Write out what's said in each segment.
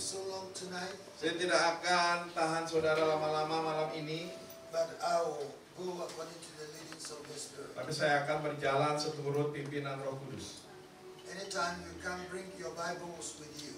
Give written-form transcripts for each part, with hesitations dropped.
so long tonight, Saya tidak akan tahan saudara lama-lama malam ini, but I will go according to the leadings of the Spirit. tapi saya akan berjalan seturut pimpinan Roh Kudus. Anytime you can bring your Bibles with you.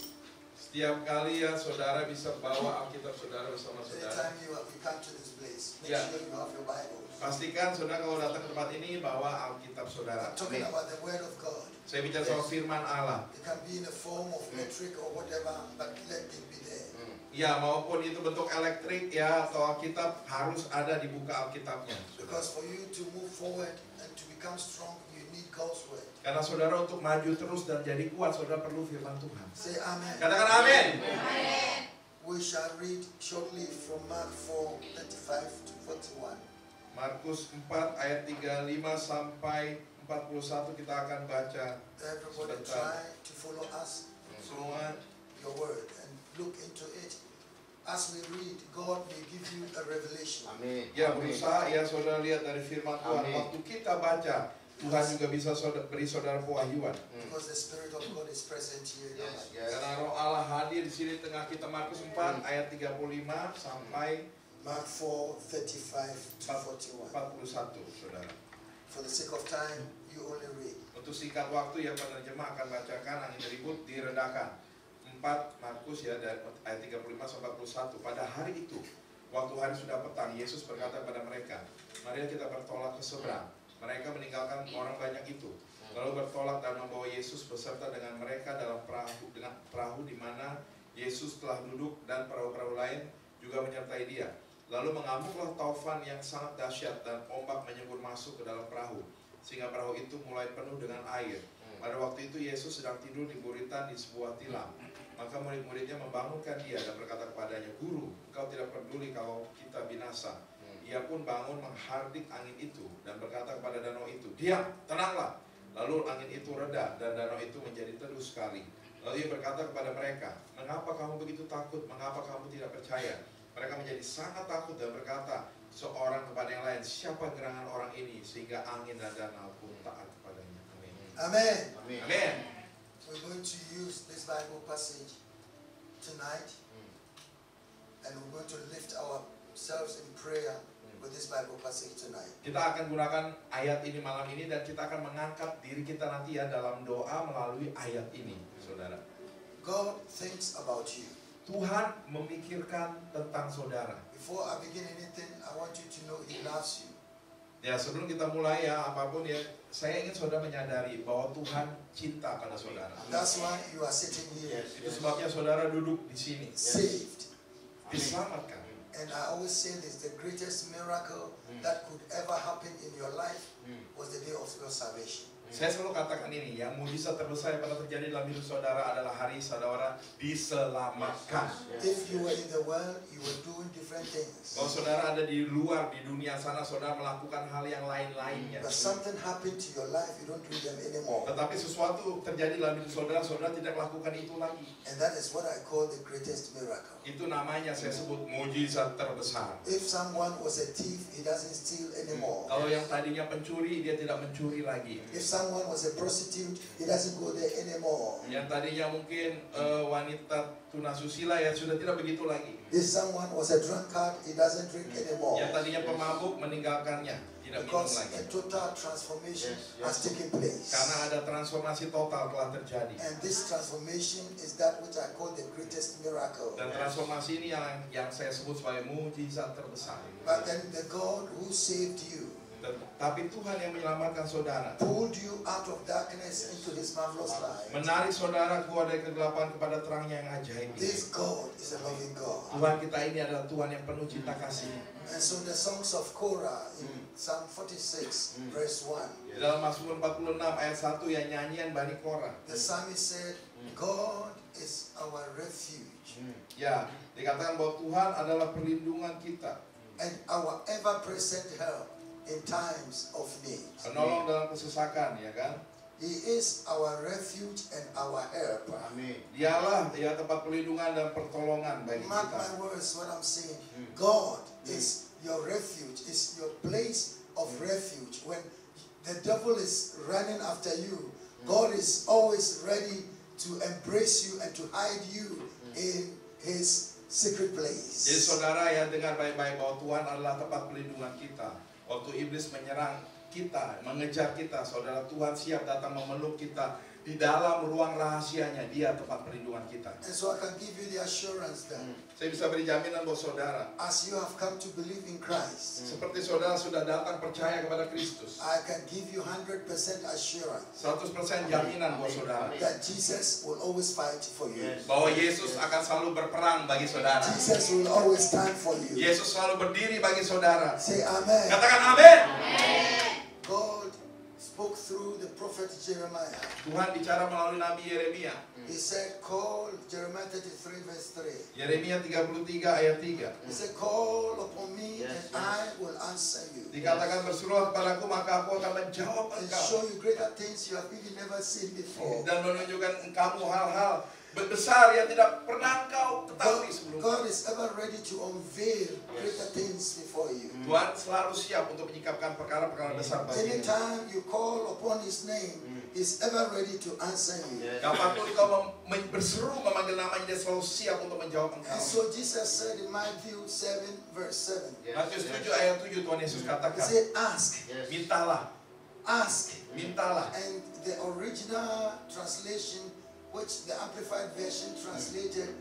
Setiap kali ya saudara bisa bawa Alkitab saudara bersama saudara. Anytime you come to this place, make Yeah. sure you have your Bibles. Pastikan saudara kalau datang ke tempat ini bawa Alkitab saudara. I'm talking about the Word of God. Saya bicara soal firman Allah. It can be in the form of metric or whatever, but let it be there. Ya, maupun itu bentuk elektrik ya atau Alkitab harus ada dibuka Alkitabnya. Because for you to move forward and to become strong, you need God's Word. Karena saudara untuk maju terus dan jadi kuat, saudara perlu firman Tuhan. Say amen. Katakan amin. We shall read shortly from Mark 4:35 to 41. Markus 4 ayat 35 sampai 41 kita akan baca. Everybody Sebentar. try to follow us, Semua your word, and look into it. As we read, God may give you a revelation. Amin. ya berusaha ya saudara lihat dari firman Tuhan. Amin. Waktu kita baca, Tuhan juga bisa beri saudara pewahyuan. Because the Spirit of God is present here. in our life. Yes. Karena Roh Allah hadir di sini tengah kita. Markus 4 ayat 35 sampai Mark 4:35 to 41. 41 saudara. For the sake of time, you only read. Untuk singkat waktu ya penerjemah akan bacakan, angin ribut diredakan. 4 Markus ya dari ayat 35 sampai 41. Pada hari itu, waktu hari sudah petang, Yesus berkata kepada mereka, "Marilah kita bertolak ke seberang." Mereka meninggalkan orang banyak itu, lalu bertolak dan membawa Yesus beserta dengan mereka dalam perahu di mana Yesus telah duduk, dan perahu-perahu lain juga menyertai dia. Lalu mengamuklah taufan yang sangat dahsyat dan ombak menyembur masuk ke dalam perahu, sehingga perahu itu mulai penuh dengan air. Pada waktu itu Yesus sedang tidur di buritan di sebuah tilam. Maka murid-muridnya membangunkan dia dan berkata kepadanya, "Guru, engkau tidak peduli kalau kita binasa." Ia pun bangun menghardik angin itu dan berkata kepada danau itu, "Diam, tenanglah." Lalu angin itu reda dan danau itu menjadi teduh sekali. Lalu ia berkata kepada mereka, "Mengapa kamu begitu takut? Mengapa kamu tidak percaya?" Mereka menjadi sangat takut dan berkata seorang kepada yang lain, "Siapa gerangan orang ini sehingga angin dan danau pun taat kepadanya?" Amin. Amen. Amin. Amin. We're going to use this Bible passage tonight, and we're going to lift ourselves in prayer with this Bible passage tonight. Kita akan gunakan ayat ini malam ini dan kita akan mengangkat diri kita nanti ya dalam doa melalui ayat ini, saudara. God thinks about you. Tuhan memikirkan tentang saudara. Before I begin anything, I want you to know He loves you. Ya, sebelum kita mulai ya apapun ya, saya ingin saudara menyadari bahwa Tuhan cinta pada saudara. That's why you are sitting here, Itu sebabnya saudara duduk di sini, saved. diselamatkan. And I always say this, the greatest miracle that could ever happen in your life was the day of your salvation. Saya selalu katakan ini, yang mujizat terbesar yang pernah terjadi dalam hidup saudara adalah hari saudara diselamatkan. If you were in the world, you were doing different things. Kalau saudara ada di luar, di dunia sana, saudara melakukan hal yang lain-lainnya. But something happened to your life, you don't do them anymore. Tetapi sesuatu terjadi dalam hidup saudara, saudara tidak lakukan itu lagi. And that is what I call the greatest miracle. Itu namanya saya sebut mujizat terbesar. If someone was a thief, he doesn't steal anymore. Kalau yang tadinya pencuri, dia tidak mencuri lagi. If someone was a prostitute, he doesn't go there anymore. Yang tadinya mungkin wanita tunasusila ya sudah tidak begitu lagi. If someone was a drunkard, he doesn't drink anymore. Yang tadinya pemabuk meninggalkannya, tidak minum Because lagi. a total transformation has taken place. Karena ada transformasi total telah terjadi. And this transformation is that which I call the greatest miracle. Dan transformasi ini yang saya sebut sebagai mujizat terbesar. But then the God who saved you, Tapi Tuhan yang menyelamatkan saudara, pulled you out of darkness into His marvelous light. menarik saudara keluar dari kegelapan kepada terangnya yang ajaib. This God is a loving God. Tuhan kita ini adalah Tuhan yang penuh cinta kasih. And so the songs of Korah in Psalm 46 verse 1, Di dalam Mazmur 46 ayat 1 ya nyanyian Bani Korah. the psalmist said, God is our refuge Ya, dikatakan bahwa Tuhan adalah perlindungan kita, and our ever-present help in times of need. penolong dalam kesesakan, ya kan? He is our refuge and our help. Amin. Dialah ya tempat perlindungan dan pertolongan bagi Mark kita. my words, what I'm saying. God is your refuge, is your place of refuge. When the devil is running after you, God is always ready to embrace you and to hide you in His secret place. Jadi saudara ya, dengar baik-baik bahwa Tuhan adalah tempat pelindungan kita. Waktu iblis menyerang kita, mengejar kita, saudara, Tuhan siap datang memeluk kita. Di dalam ruang rahasianya, Dia tempat perlindungan kita. And so I can give you the assurance that Saya bisa beri jaminan buat saudara, as you have come to believe in Christ, seperti saudara sudah datang percaya kepada Kristus, I can give you 100% assurance 100% jaminan buat saudara, that Jesus will always fight for you. bahwa Yesus akan selalu berperang bagi saudara. Jesus will always stand for you. Yesus selalu berdiri bagi saudara. Say amen. Katakan amin. God spoke through the prophet Jeremiah. Tuhan bicara melalui Nabi Yeremia. He said, call, Jeremiah 33 verse 3. Yeremia 33 ayat 3. He said, call upon me and I will answer you Dikatakan berserulah kepadaku maka aku akan menjawab and engkau show you greater things you have even never seen before. dan menunjukkan kamu hal-hal besar yang tidak pernah kau ketahui sebelumnya. God is ever ready to unveil greater things before you. Tuhan selalu siap untuk menyikapkan perkara-perkara besar bagimu. Anytime you call upon His name, He's ever ready to answer you. Kapanpun kau berseru memanggil namanya, Dia selalu siap untuk menjawab engkau. And so Jesus said in Matthew 7 verse 7, Matius 7 ayat 7 Tuhan Yesus He katakan, said, ask, mintalah, ask. mintalah. And the original translation, which the Amplified Version translated,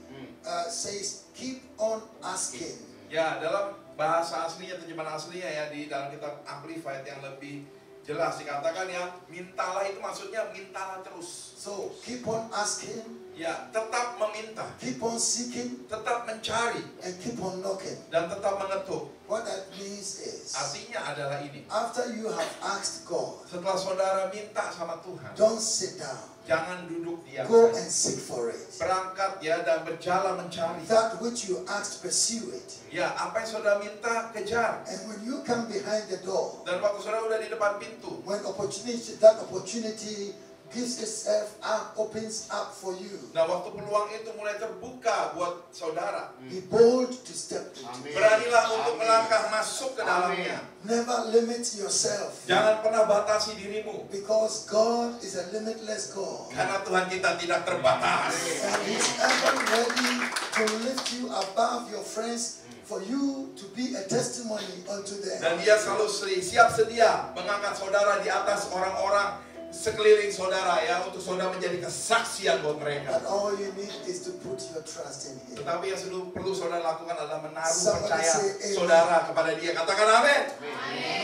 says, keep on asking. Ya, dalam bahasa aslinya, terjemahan aslinya ya, di dalam kitab Amplified yang lebih jelas dikatakan ya, mintalah itu maksudnya mintalah terus. So keep on asking, Ya, tetap meminta, keep on seeking, tetap mencari, and keep on knocking. dan tetap mengetuk. What that means is, Artinya adalah ini. after you have asked God, Setelah saudara minta sama Tuhan, don't sit down. jangan duduk diam Go saja. and seek for it. Berangkat ya dan berjalan mencari. That which you asked, pursue it. Ya, apa yang saudara minta, kejar. And when you come behind the door, Dan waktu saudara udah di depan pintu, when that opportunity gives itself up, opens up for you, nah waktu peluang itu mulai terbuka buat saudara, be bold to step into it. beranilah untuk melangkah masuk ke dalamnya. Never limit yourself, Jangan pernah batasi dirimu, because God is a limitless God. karena Tuhan kita tidak terbatas. And He's ever ready to lift you above your friends for you to be a testimony unto them. Dan Dia selalu siap sedia mengangkat saudara di atas orang-orang sekeliling saudara ya, untuk saudara menjadi kesaksian buat mereka. But all you need is to put your trust in Him. Tetapi yang perlu saudara lakukan adalah menaruh Somebody percaya say amen. saudara kepada Dia. Katakan amin.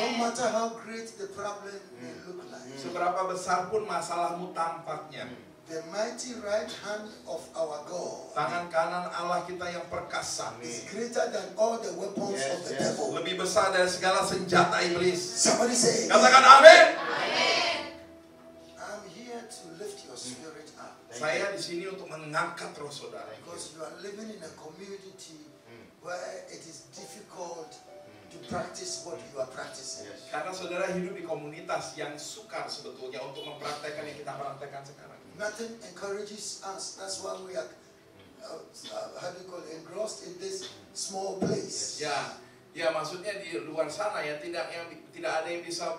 No matter how great the problem may look like, Seberapa besar pun masalahmu tampaknya, the mighty right hand of our God tangan kanan Allah kita yang perkasa is greater than all the weapons of the devil. lebih besar dari segala senjata iblis. Somebody say, Katakan amin. I'm here to lift your spirit up, Saya di sini untuk mengangkat roh saudara. because you are living in a community where it is difficult to practice what you are practicing. Karena saudara hidup di komunitas yang sukar sebetulnya untuk mempraktekkan yang kita praktekkan sekarang. Nothing encourages us. That's why we are, how do you call it, engrossed in this small place. Ya maksudnya di luar sana ya tidak ada yang bisa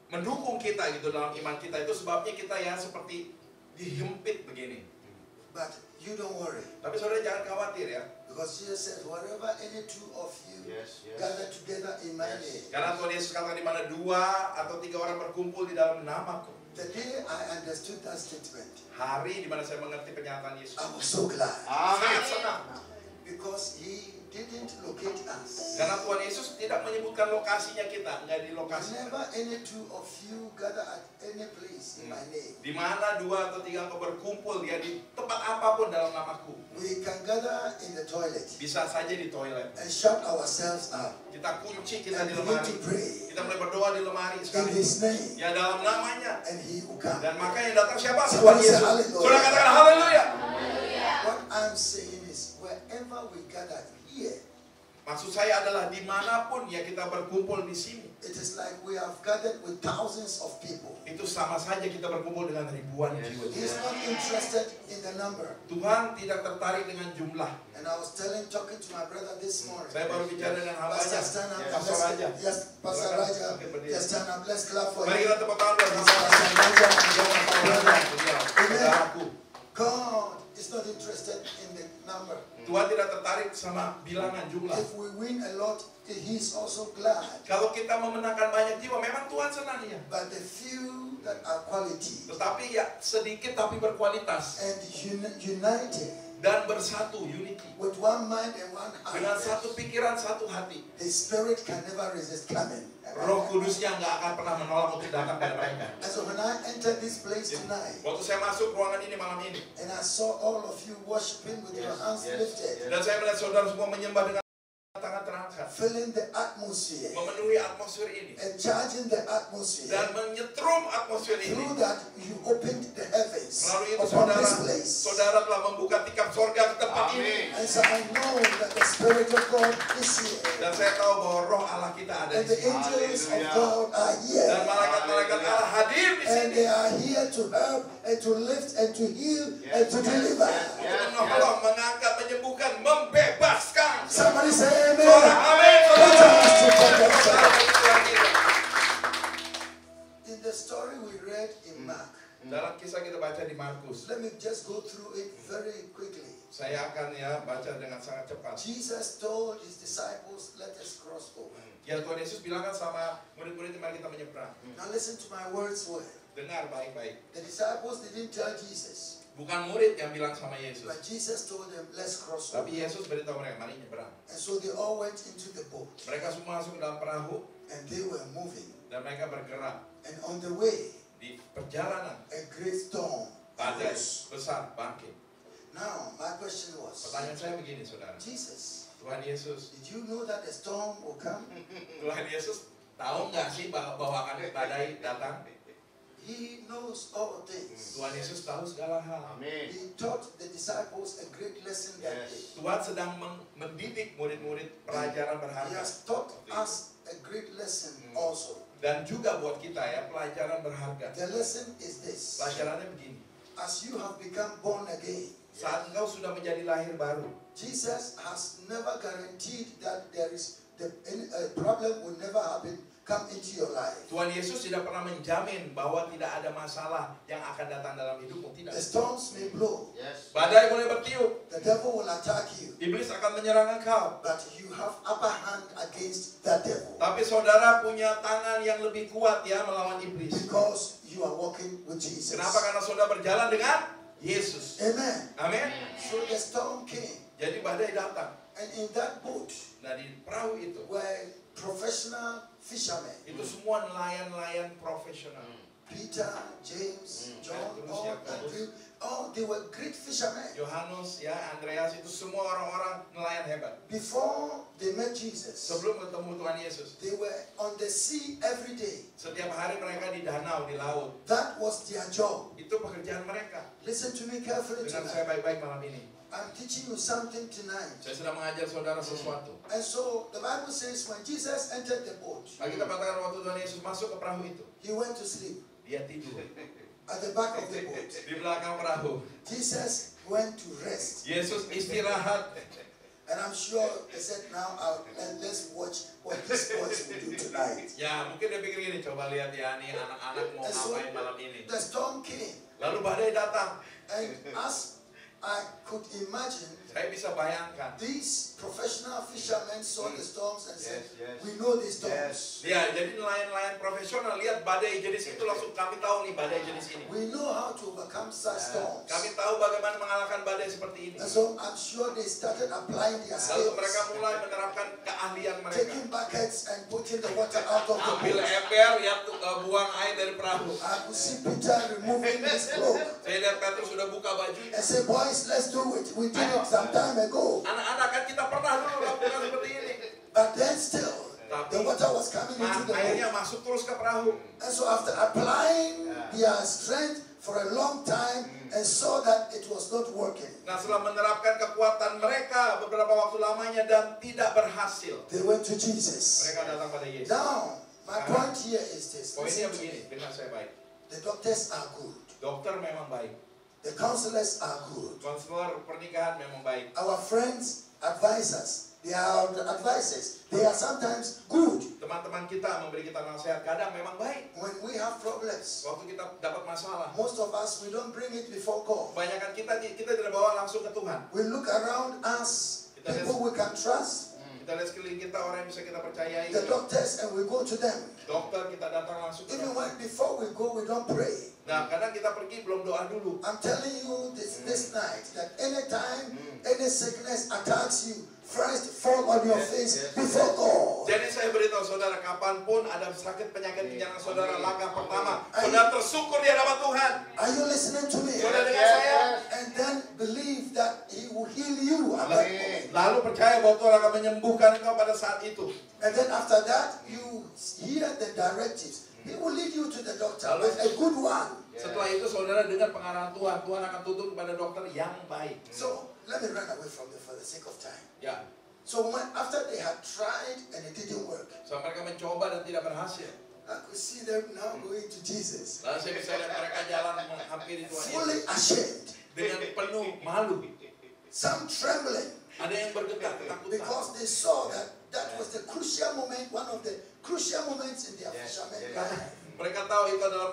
mendukung kita gitu dalam iman kita. Itu sebabnya kita ya seperti dihimpit begini. But you don't worry, Tapi saudara jangan khawatir ya. because Jesus said, wherever any two of you gather together in my name. Karena Tuhan Yesus katakan di mana 2 atau 3 orang berkumpul di dalam namaku. The day I understood that statement, Hari di mana saya mengerti pernyataan Yesus. I was so glad, Sangat senang. because He didn't locate us. Karena Tuhan Yesus tidak menyebutkan lokasinya kita, enggak di lokasi. Whenever any two of you gather at any place in my name, Di mana 2 atau 3 engkau berkumpul dia di tempat apapun dalam namaku. we can gather in the toilet Bisa saja di toilet. and shut ourselves up Kita kunci kita and di begin lemari. to pray Kita mulai berdoa di lemari in sekali. His name, Ya dalam namanya. and He will come. Dan maka yang datang siapa? Tuhan Somebody say Yesus. hallelujah. Sudah katakan haleluya. What I'm saying is, wherever we gather here, Maksud saya adalah dimanapun ya kita berkumpul di sini. it is like we have gathered with thousands of people. Itu sama saja kita berkumpul dengan ribuan jiwa. He's not interested in the number. Tuhan tidak tertarik dengan jumlah. And I was talking to my brother this morning. Saya baru bicara dengan hambanya, Pastor, stand up. Pastor Raja. Yes, Pastor Silakan. Raja. Oke, berdiri. Yes, stand up. Let's clap for Mari him. kita tepuk tangan buat He's hamba. Pastor Raja and my brother. Beliau, saudaraku. God is not interested in the number. Tuhan tidak tertarik sama bilangan jumlah. If we win a lot, He's also glad. Kalau kita memenangkan banyak jiwa, memang Tuhan senang ya. But the few that are quality Tetapi ya sedikit tapi berkualitas and united dan bersatu, unity. with one mind and one Dengan heart, satu pikiran, satu hati. the Spirit can never resist coming. Roh Kudusnya nggak akan pernah menolak untuk datang pada mereka. And so when I entered this place tonight, Waktu saya masuk ruangan ini malam ini, and I saw all of you worshiping with your hands lifted, dan saya melihat saudara semua menyembah dengan tangan terangkat, filling the atmosphere memenuhi atmosfer ini, and charging the atmosphere. dan menyetrum atmosfer ini. Through that, you opened the heavens Melalui itu upon this place. saudara telah membuka tikap sorga ke tempat ini. And so I know that the Spirit of God is here. Dan saya tahu bahwa roh Allah kita ada And di the sini. angels of God are Dan here. malaikat-malaikat Allah hadir di And sini. they are here to help and to lift and to heal and to deliver. Untuk menolong, mengangkat, menyembuhkan, membebaskan. Somebody say Suara amen. amin, saudara. In the story we read in Mark, Dalam kisah kita baca di Markus, let me just go through it very quickly. saya akan ya baca dengan sangat cepat. Jesus told his disciples, let us cross over. Ya Tuhan Yesus bilang kan sama murid-murid, mari kita menyeberang. Now listen to my words well. Dengar baik-baik. The disciples didn't tell Jesus, Bukan murid yang bilang sama Yesus, but Jesus told them, let's cross over. tapi Yesus beritahu mereka, mari nyeberang. And so they all went into the boat, Mereka semua masuk ke dalam perahu and they were moving. dan mereka bergerak. And on the way, Di perjalanan, a great storm badai arose. besar bangkit. Now, my question was, Pertanyaan saya begini, saudara. Jesus, Tuhan Yesus, did you know that a storm will come? Tuhan Yesus tahu nggak sih bahwa akan badai datang? He knows all things. Tuhan Yesus tahu segala hal. He taught the disciples a great lesson that day. Tuhan sedang mendidik murid-murid pelajaran He berharga. has taught us a great lesson also. Dan juga buat kita ya, pelajaran berharga. The lesson is this. Pelajarannya begini. As you have become born again, Saat engkau sudah menjadi lahir baru, Jesus has never guaranteed that there is a problem will never happen, come into your life. Tuhan Yesus tidak pernah menjamin bahwa tidak ada masalah yang akan datang dalam hidupmu. Tidak. The storms may blow. Badai boleh bertiup. The devil will attack you. Iblis akan menyerang engkau. But you have upper hand against that devil. Tapi saudara punya tangan yang lebih kuat ya melawan iblis. Because you are walking with Jesus. Kenapa? Karena saudara berjalan dengan Yesus. Amen. Amin. So the storm came. Jadi badai datang. And in that boat Nah di perahu itu, were professional fishermen. itu semua nelayan-nelayan profesional. Peter, James, John, Petrus, all, Yakobus. Andrew, all they were great fishermen. Yohanes, ya Andreas, itu semua orang-orang nelayan hebat. Before they met Jesus, Sebelum ketemu Tuhan Yesus, they were on the sea every day. setiap hari mereka di danau, di laut. That was their job. Itu pekerjaan mereka. Listen to me carefully Dengan tonight. saya baik-baik malam ini. I'm teaching you something tonight. Saya sedang mengajar saudara sesuatu. And so the Bible says when Jesus entered the boat, Mari kita katakan waktu Tuhan Yesus masuk ke perahu itu, he went to sleep dia tidur at the back of the boat. di belakang perahu. Jesus went to rest. Yesus istirahat. And I'm sure they said, now let's watch what these boys will do tonight. Ya mungkin dia pikir gini, coba lihat ya nih anak-anak mau And so ngapain malam ini. the storm came. Lalu badai datang. And as I could imagine, Saya bisa bayangkan. these professional fishermen saw the storms and said, Yes. we know these storms. Ya, jadi nelayan-nelayan profesional lihat badai jenis itu langsung kami tahu nih badai jenis ini. We know how to overcome such storms. Kami tahu bagaimana mengalahkan badai seperti ini. And so I'm sure they started applying their Lalu mereka skills, mulai menerapkan keahlian mereka. taking buckets and putting the water out of the Ambil boat. ember, ya buang air dari perahu. I could see Peter removing his cloak Saya lihat Petrus sudah buka bajunya. and say, boys, let's do it. We did it some time ago. Anak-anak kan kita pernah dulu lakukan seperti ini. But then still, the water was coming into the Airnya boat. masuk terus ke perahu. And so after applying their strength for a long time and saw that it was not working, Nah setelah menerapkan kekuatan mereka beberapa waktu lamanya dan tidak berhasil, they went to Jesus. mereka datang pada Yesus. Now, my point here is this. Poinnya Listen to begini, me. dengar saya baik. The doctors are good. Dokter memang baik. The counselors are good. Konselor pernikahan memang baik. Our friends advise us. They are the advisors. They are sometimes good. Teman-teman kita memberi kita nasihat kadang memang baik. When we have problems, Waktu kita dapat masalah, most of us, we don't bring it before God. kebanyakan kita tidak bawa langsung ke Tuhan. We look around us, people we can trust, Kita lihat sekeliling kita orang yang bisa kita percayai. the doctors, and we go to them. Dokter kita datang langsung ke Even dokter. when before we go, we don't pray. Nah, kadang kita pergi belum doa dulu. I'm telling you this night that anytime any sickness attacks you, first fall on your face before God. Jadi saya beritahu saudara, kapanpun ada sakit penyakit menyerang saudara, langkah pertama, saudara tersyukur di hadapan Tuhan. Are you listening to me? Saudara dengar saya? And then believe that He will heal you at that moment. Lalu percaya bahwa Tuhan akan menyembuhkan engkau pada saat itu. And then after that, you hear the directives. He will lead you to the doctor, but a good one. Setelah itu saudara dengar pengarahan Tuhan. Tuhan akan tuntun kepada dokter yang baik. So let me run away from it for the sake of time. Ya, So after they had tried and it didn't work, so mereka mencoba dan tidak berhasil. I could see them now going to Jesus, Lalu saya bisa lihat mereka jalan menghampiri Tuhan fully Yesus ashamed, dengan penuh malu. some trembling, Ada yang bergetar ketakutan. because they saw that that was the crucial moment, one of the crucial moments in their fisherman life. Mereka tahu itu adalah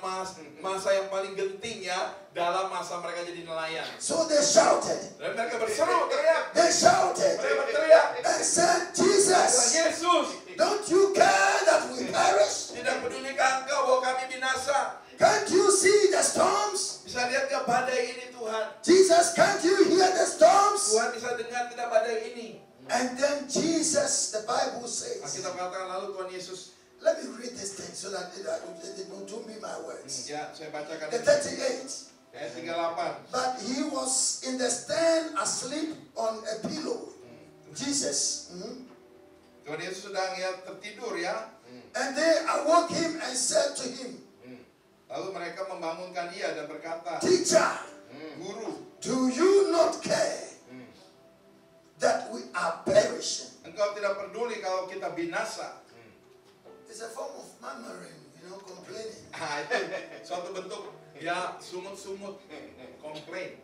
masa yang paling genting ya dalam masa mereka jadi nelayan. So they shouted, Dan mereka berseru, teriak. they shouted, Mereka berteriak. and said, Bilang, Jesus, Yesus, don't you care that we perish? tidak pedulikah engkau bahwa kami binasa? Can't you see the storms? Bisa lihat gak badai ini Tuhan? Jesus, can't you hear the storms? Tuhan bisa dengar tidak badai ini? And then Jesus, the Bible says, Kita katakan lalu Tuhan Yesus, let me read this thing so that it don't be my words. ya saya bacakan The ini. 38. Ayat 38. But he was in the stand asleep on a pillow. Jesus. Tuhan Yesus sedang ya tertidur ya. And they awoke him and said to him, Lalu mereka membangunkan dia dan berkata, Teacher, Guru, do you not care that we are perishing? engkau tidak peduli kalau kita binasa. It's a form of murmuring, complaining. Nah, itu suatu bentuk ya sumut-sumut, komplain.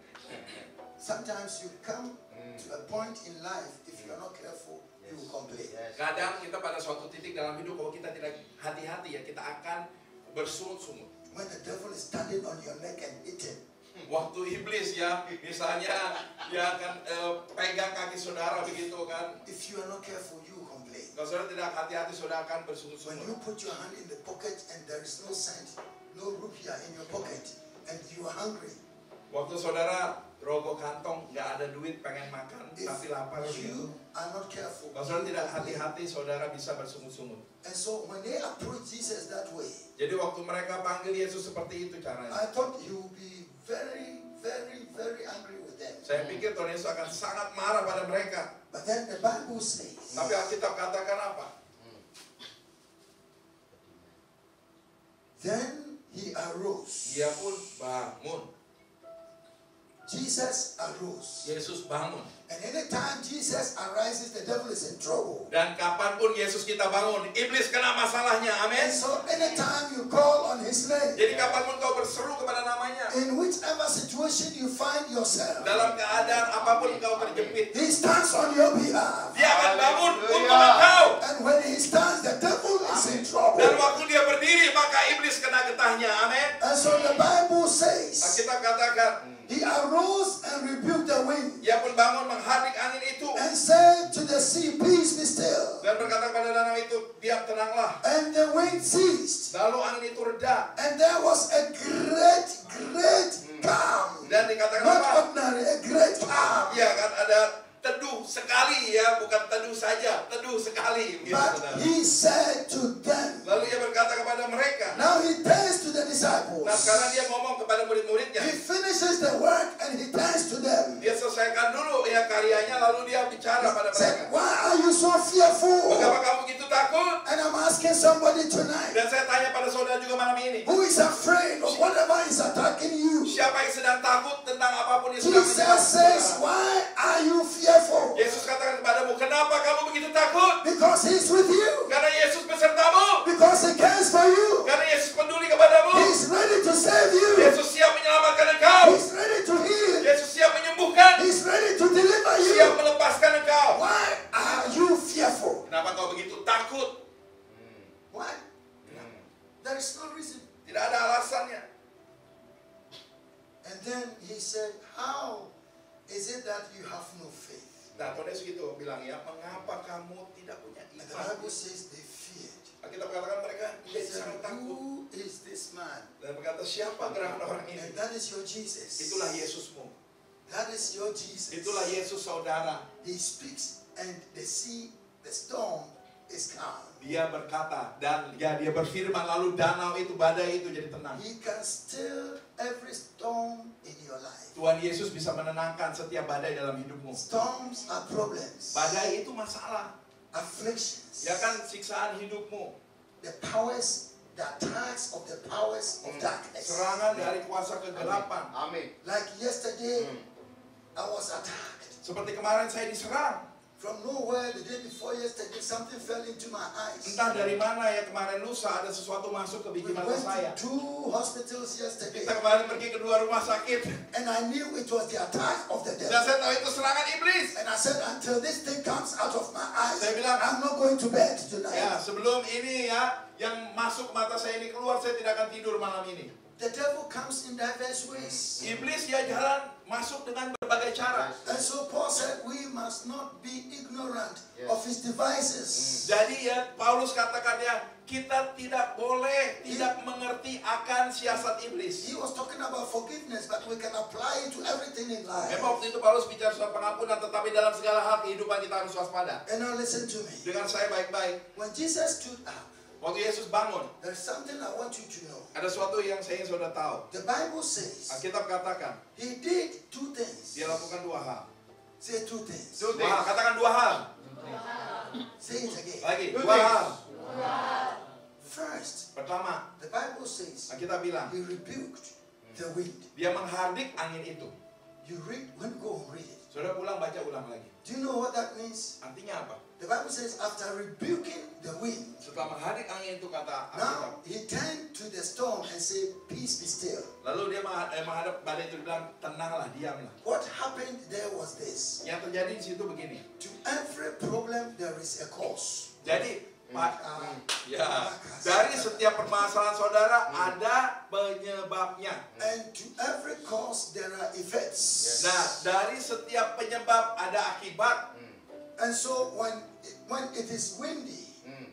Sometimes you come to a point in life, if you are not careful, you will complain. Kadang kita pada suatu titik dalam hidup kalau kita tidak hati-hati ya kita akan bersungut-sungut. When the devil is standing on your neck and eating, Waktu iblis ya misalnya ya akan pegang kaki saudara begitu kan. if you are not careful, you will complain. Kalau saudara tidak hati-hati saudara akan When bersungut-sungut. you put your hand in the pocket and there is no cent, no rupiah in your pocket, and you are hungry, Waktu saudara rogoh kantong nggak ada duit pengen makan if tapi lapar gitu. you are not careful, Kalau saudara you tidak complain. hati-hati saudara bisa bersungut-sungut. And so when they approach Jesus that way, Jadi waktu mereka panggil Yesus seperti itu caranya. I thought he would be very, very, very angry with them. Saya pikir Tuhan Yesus akan sangat marah pada mereka. But then the Bible says, Tapi Alkitab katakan apa? then he arose. Dia pun bangun. Jesus arose. Yesus bangun. And anytime Jesus arises, the devil is in trouble. Dan kapanpun Yesus kita bangun, iblis kena masalahnya. And Amin. so anytime you call on his name, Jadi kapanpun kau berseru kepada namanya, in whichever situation you find yourself, dalam keadaan apapun kau terjepit, he stands on your behalf. dia akan bangun untuk engkau. And when he stands, the devil is in trouble. Dan waktu dia berdiri, maka iblis kena getahnya. Amin. And so the Bible says, Alkitab katakan, he arose and rebuked the wind ia pun bangun menghardik angin itu and said to the sea, peace be still. dan berkata kepada danau itu, diam tenanglah. And the wind ceased. Lalu angin itu reda. And there was a great, great calm. Dan dikatakan Not apa? ordinary, a great calm. Iya kan ada teduh sekali ya, bukan teduh saja, teduh sekali. Gitu, But saudara. he said to them, Lalu ia berkata kepada mereka. now he turns to the disciples. Nah sekarang dia ngomong kepada murid-muridnya. He finishes the work and he turns to them. Dia selesaikan dulu ya karyanya, lalu dia bicara pada Said, mereka. why are you so fearful? Mengapa kamu begitu takut? And I'm asking somebody tonight, Dan saya tanya pada saudara juga malam ini. who is afraid of whatever is attacking you? Siapa yang sedang takut tentang apapun yang sedang Jesus menyerang says, saudara? why are you fearful? Yesus katakan kepadamu, kenapa kamu begitu takut? Because he's with you. Karena Yesus besertamu. Because he cares for you. Karena Yesus peduli kepadamu. He's ready to save you. Yesus siap menyelamatkan engkau. He's ready to is ready to deliver siap you. melepaskan engkau. Why are you fearful? Kenapa kau begitu takut? Why? There is no reason. Tidak ada alasannya. And then he said, how is it that you have no faith? Nah, Tuhan Yesus gitu bilang ya, mengapa kamu tidak punya And the iman? Bible says they feared. Kita katakan mereka He menjadi said, sangat takut. who is this man? Dan berkata, siapa gerangan orang ini? And that is your Jesus. Itulah Yesusmu. That is your Jesus. Itulah Yesus saudara. He speaks and the sea, the storm is calm. Dia berkata dan ya dia berfirman lalu danau itu, badai itu jadi tenang. He can still every storm in your life. Tuhan Yesus bisa menenangkan setiap badai dalam hidupmu. Storms are problems. Badai itu masalah. Afflictions. Ya kan, siksaan hidupmu. The powers, the attacks of the powers of darkness. Serangan dari kuasa kegelapan. Amin. Like yesterday, I was attacked. Seperti kemarin saya diserang. From nowhere, the day before yesterday, something fell into my eyes. Entah dari mana ya, kemarin lusa ada sesuatu masuk ke We biji mata went saya. to 2 hospitals yesterday, Kita kemarin pergi ke 2 rumah sakit. and I knew it was the attack of the Dan devil. saya tahu itu serangan iblis. And I said, until this thing comes out of my eyes, Saya bilang, I'm not going to bed Ya, tonight. sebelum ini ya, yang masuk mata saya ini keluar, saya tidak akan tidur malam ini. The devil comes in diverse ways. Iblis ya jalan masuk dengan berbagai cara. And so Paul said, we must not be ignorant Yes. of his devices. Jadi ya, Paulus katakan ya, kita tidak boleh tidak mengerti akan siasat iblis. He was talking about forgiveness, but we can apply it to everything in life. Memang waktu itu Paulus bicara soal pengampunan, tetapi dalam segala hal kehidupan kita harus waspada. And now listen to me. Dengar saya baik-baik. When Jesus stood up, Waktu Yesus bangun, there's something I want you to know. ada sesuatu yang saya ingin saudara tahu. The Bible says Alkitab katakan, he did 2 things. dia lakukan 2 hal. Say 2 things. 2 hal, katakan 2 hal. Say it again. Lagi, 2 Two things. hal. First, Pertama, the Bible says Alkitab bilang, he rebuked the wind. dia menghardik angin itu. You read, when go and read it. Saudara pulang baca ulang lagi. Do you know what that means? Artinya apa? The Bible says after rebuking the wind, Setelah menghardik angin itu kata Alkitab. now he turned to the storm and said, peace be still. Lalu dia menghadap badai itu bilang, tenanglah, diamlah. What happened there was this. Yang terjadi di situ begini. To every problem there is a cause. Jadi, Pak, Ah, ya, dari setiap permasalahan saudara ada penyebabnya. and to every cause there are effects. Nah, dari setiap penyebab ada akibat. And so when it is windy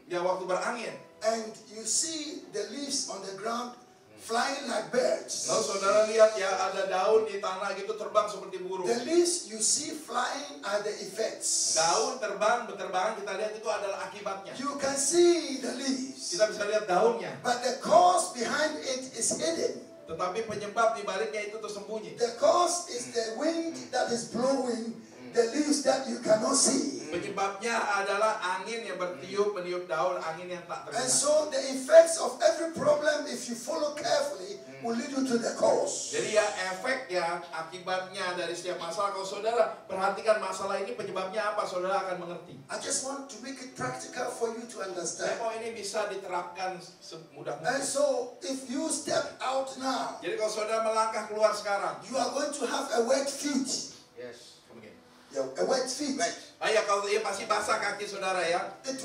Ya, waktu berangin, and you see the leaves on the ground flying like birds, lalu saudara lihat ya ada daun di tanah gitu terbang seperti burung. the leaves you see flying are the effects. Daun terbang, berterbangan, kita lihat itu adalah akibatnya. You can see the leaves, Kita bisa lihat daunnya, but the cause behind it is hidden. tetapi penyebab di baliknya itu tersembunyi. The cause is the wind that is blowing the leaves that you cannot see. Penyebabnya adalah angin yang bertiup, meniup daun, angin yang tak And terlihat. so the effects of every problem, if you follow carefully, will lead you to the cause. Jadi ya efeknya, akibatnya dari setiap masalah. Kalau saudara perhatikan masalah ini penyebabnya apa, saudara akan mengerti. I just want to make it practical for you to Saya understand. mau ini bisa diterapkan semudah And mungkin. so if you step out now, Jadi kalau saudara melangkah keluar sekarang, you are going to have a wet feet. Yes. begini. Yeah, a wet feet. Ya kalau ya pasti basah kaki saudara ya. It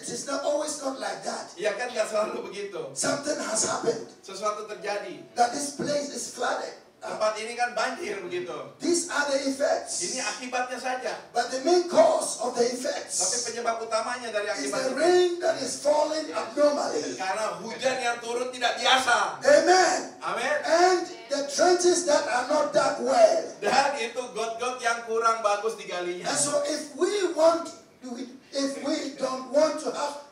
is not always not like that. Ya kan nggak selalu begitu. Something has happened Sesuatu terjadi. that this place is flooded. Tempat ini kan banjir begitu. These are the effects. Ini akibatnya saja. But the main cause of the Tapi effects penyebab utamanya dari is akibat the itu. rain that is falling abnormally. Karena hujan yang turun tidak biasa. Amen. Amin. And the trenches that are not dug well. Dan itu got-got yang kurang bagus digalinya. And so if we don't want to have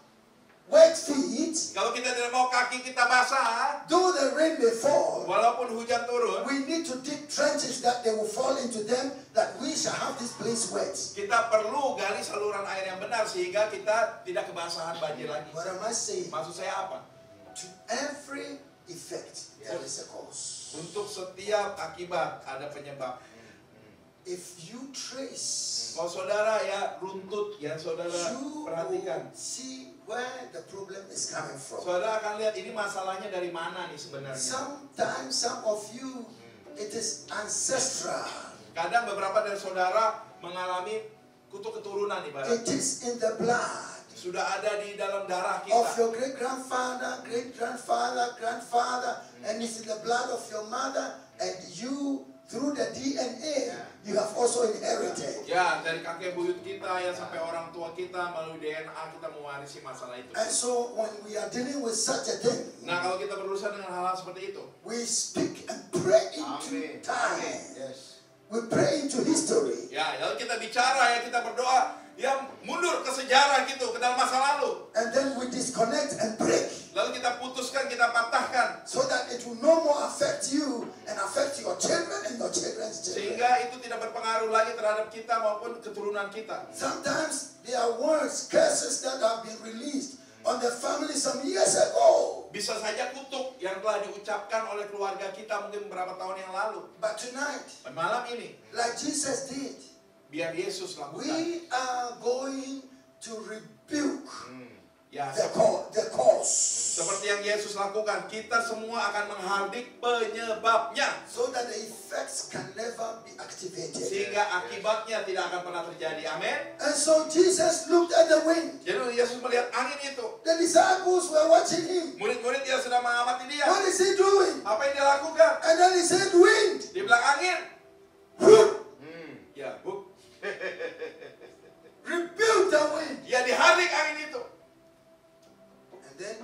wet feet, Kalau kita tidak mau kaki kita basah, though the rain may fall, walaupun hujan turun, we need to dig trenches that they will fall into them, that we shall have this place wet. kita perlu gali saluran air yang benar sehingga kita tidak kebasahan banjir lagi. What am I saying? Maksud saya apa? To every effect, there is a cause. Untuk setiap akibat ada penyebab. If you trace, Kalau saudara ya runtut ya saudara you perhatikan. will see where the problem is coming from. Saudara akan lihat ini masalahnya dari mana nih sebenarnya. Sometimes some of you, it is ancestral. Kadang beberapa dari saudara mengalami kutuk keturunan ibaratnya. It is in the blood Sudah ada di dalam darah of kita. your great-grandfather, great-grandfather, grandfather, and it's in the blood of your mother, and you, through the DNA, you have also inherited. Ya, dari kakek buyut kita ya sampai orang tua kita melalui DNA kita mewarisi masalah itu. And so when we are dealing with such a thing, Nah, kalau kita berurusan dengan hal-hal seperti itu, we speak and pray into time. Yes. We pray into history. ya, lalu kita bicara ya, kita berdoa, ya mundur ke sejarah gitu, ke dalam masa lalu. And then we disconnect and break, Lalu kita putuskan, kita patahkan, so that it will no more affect you and affect your children and your children's children. sehingga itu tidak berpengaruh lagi terhadap kita maupun keturunan kita. Sometimes there are words, curses that have been released on the family some years ago. Bisa saja kutuk yang telah diucapkan oleh keluarga kita mungkin beberapa tahun yang lalu. But tonight, Malam ini, like Jesus did, biar Yesus lakukan. we are going to rebuke Ya, the cause, seperti yang Yesus lakukan, kita semua akan menghardik penyebabnya. so that the effects can never be activated. Sehingga akibatnya tidak akan pernah terjadi. Amin. And so Jesus looked at the wind. Jadi Yesus melihat angin itu. The disciples were watching him. Murid-murid dia sedang mengamati dia. What is he doing? Apa yang dia lakukan? And then he said, wind. Dia bilang angin. Ya, Rebuke the wind. ya dihardik angin itu. And then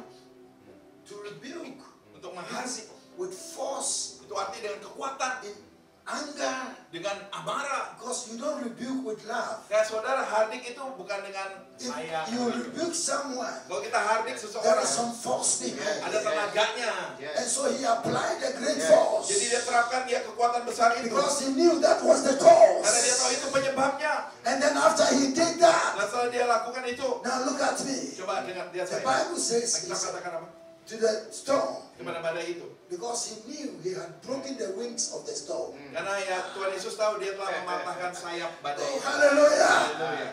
to rebuke Untuk menghardik. with force, Itu arti dengan kekuatan, in anger. dengan amarah. Because you don't rebuke with love. Ya saudara, hardik itu bukan dengan If sayang. you rebuke someone, Kalau kita hardik there seseorang, is some force behind ada it. tenaganya. And so he applied a great force. Jadi dia terapkan dia kekuatan besar itu. Because he knew that was the Karena dia tahu cause. itu penyebabnya. And then after he did that, Dan setelah dia lakukan itu, now look at me. coba dengar dia The saya. Bible says Kita katakan apa? to the storm, Kepada badai itu. because he knew he had broken the wings of the storm. Karena ya Tuhan Yesus tahu dia telah mematahkan sayap badai. Oh, hallelujah. Haleluya.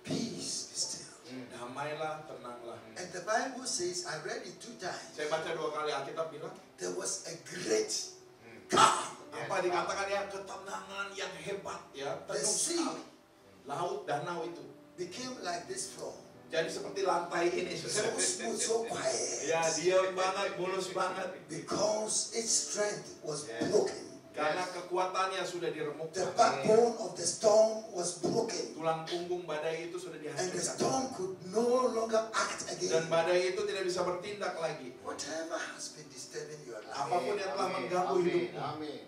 Peace be still. Damailah, tenanglah. And the Bible says, I read it 2 times, Saya baca 2 kali Alkitab bilang, there was a great calm. apa dikatakan ya, ketenangan yang hebat ya, The penuh sea sekali. Laut, danau itu became like this floor. jadi seperti lantai ini. So smooth, so quiet. Ya, diam banget, mulus banget. Because its strength was broken. Karena kekuatannya sudah The diremukkan. backbone of the storm was broken. Tulang punggung badai itu sudah And the dihancurkan. storm could no longer act Dan again. badai itu tidak bisa bertindak lagi. Whatever has been disturbing your life, Apapun yang telah mengganggu hidupmu. Amin.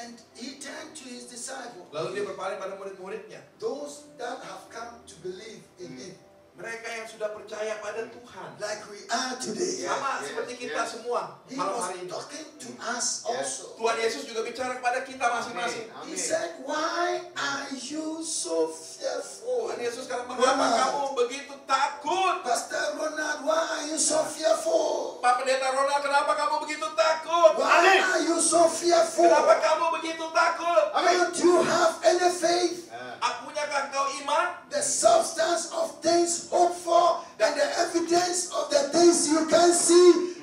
and he turned to his disciples, Lalu dia berpaling pada murid-muridnya. those that have come to believe in him, Mereka yang sudah percaya pada Tuhan. like we are today. Sama Yes, seperti kita yes. semua He malam was hari ini. talking to us also. Tuhan Yesus juga bicara kepada kita masing-masing. He said, why are you so fearful? Tuhan Yesus kata, mengapa kamu begitu takut? Pastor Ronald, why are you so fearful? Pak Pendeta Ronald, kenapa kamu begitu takut? Why are you so fearful? Kenapa kamu begitu takut? Don't you have any faith? Punyakah kau iman? The substance of things hoped for and the evidence of the things you can see.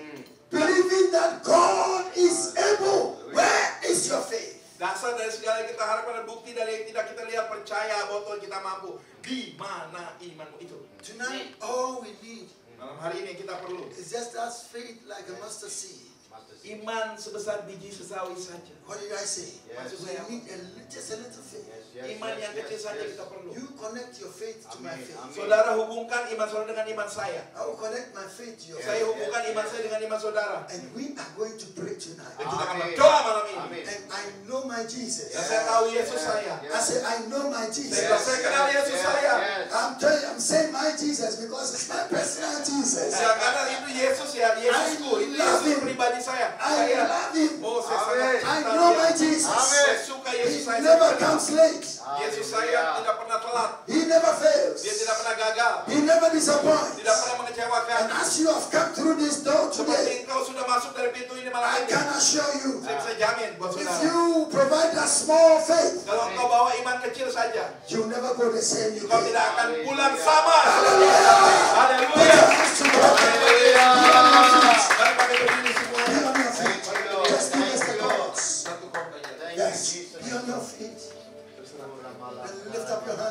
Believing that God is able. Where is your faith? Dasar dari segala yang kita harapkan dan bukti dari yang tidak kita lihat, percaya bahwa Tuhan kita mampu. Di mana imanmu itu? Tonight, all we need Malam hari ini kita perlu is just that faith like a mustard seed. iman sebesar biji sesawi saja. What did I say? Yes. We need just a little faith. Iman yang kecil saja kita perlu. You connect your faith to my Amen. faith. Amen. Saudara hubungkan iman saudara dengan iman saya. I will connect my faith to your Saya faith. hubungkan iman saya dengan iman saudara. And we are going to pray tonight. Dan kita akan Amin. berdoa malam ini. Amin. And I know my Jesus. Dan saya tahu Yesus saya. I say, I know my Jesus. Saya kenal Yesus saya. I'm saying my Jesus because it's my personal Jesus. Ya, karena itu Yesus ya, Yesusku, itu Yesus pribadi saya. I love him. Oh, saya sangat Amin. I cinta know my dia. Jesus. Saya suka He Yesus saya. never Saya comes kenal. late. Yesus saya tidak pernah telat. He never fails. Dia tidak pernah gagal. He never disappoints. Tidak pernah mengecewakan. And as you have come through this door Seperti today, engkau sudah masuk dari pintu ini malam I ini. can assure you, Saya bisa jamin buat if saudara. you provide that small faith, Kalau engkau bawa iman kecil saja, you'll never go the same you engkau came. tidak akan pulang sama. Hallelujah. Put Haleluya. your hands together. Be on your feet. Mari kami berdiri semua. Be on your feet. Thank you, Lord. Just give us the Thank you, call. Lord.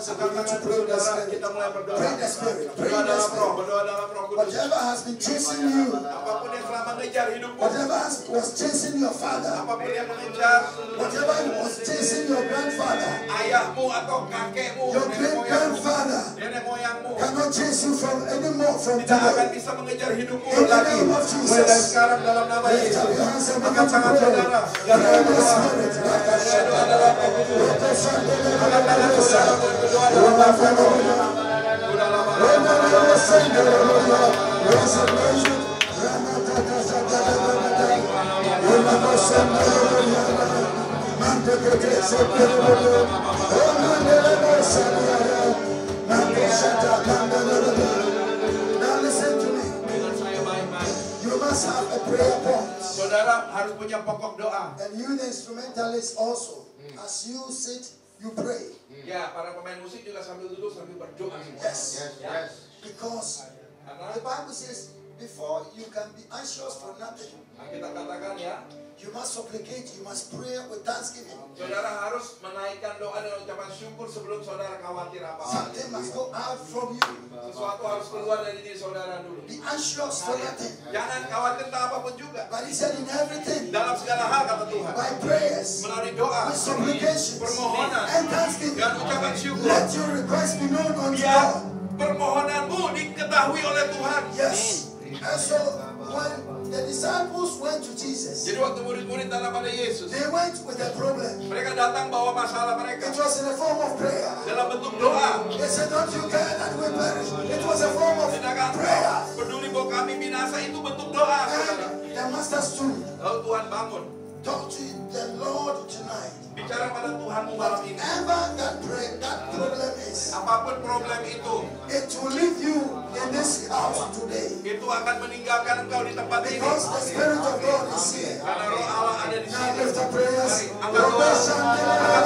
hands and begin to pray in the Spirit. Kita mulai berdoa. Pray in the Spirit. Pray Berdoa in the dalam roh, Spirit. berdoa dalam roh kudus. Whatever has been chasing you, Apapun yang telah mengejar hidupmu, whatever was chasing your father, apapun yang mengejar whatever was chasing your grandfather, ayahmu atau kakekmu, your great grandfather, nenek moyangmu, cannot chase you from anymore from tidak akan today. bisa mengejar hidupmu In the lagi. name of Mulai dari Jesus, sekarang dalam nama lift Yesus. up your hands and begin Angkat to tangan pray. saudara. Pray Dan in the berdoa. Spirit. Berdoa dalam roh kudus. Angkat tangan saudara. Berdoa dalam bahasa roh. Udah lama. Now listen to me. Dengan saya baik-baik. You must have a prayer point. Saudara harus punya pokok doa. And you, the instrumentalist, also. As you sit, you pray. Ya, para pemain musik juga sambil duduk sambil berdoa semua. Yes. Because Karena the Bible says, before you can be anxious for nothing, kita katakan ya, you must supplicate, you must pray with thanksgiving. saudara harus menaikkan doa dan ucapan syukur sebelum saudara khawatir apa-apa. Something must go out from you. Sesuatu harus keluar dari diri saudara dulu. Be anxious for nothing. Jangan khawatir tentang apapun juga. But he said in everything, Dalam segala hal kata Tuhan, by prayers, melalui doa, with supplications, permohonan, and thanksgiving, dan ucapan syukur, let your request be known unto biar God. permohonanmu diketahui oleh Tuhan. Yes. And so when the disciples went to Jesus, Jadi waktu murid-murid datang pada Yesus, they went with a problem. mereka datang bawa masalah mereka It was in the form of prayer. dalam bentuk doa. They said, don't you care that we perish? It was a form of Sedangkan prayer. peduli bahwa kami binasa itu bentuk doa, saudara. And the master stood. Lalu Tuhan bangun, Talk to the Lord tonight. bicara pada Tuhanmu malam ini. Whatever that problem is, Apapun problem itu, it will leave you in this house today. itu akan meninggalkan engkau di tempat ini. Because the Spirit of God is here. Karena roh Allah ada di Now sini. lift up prayers. Angkat doa. Angkat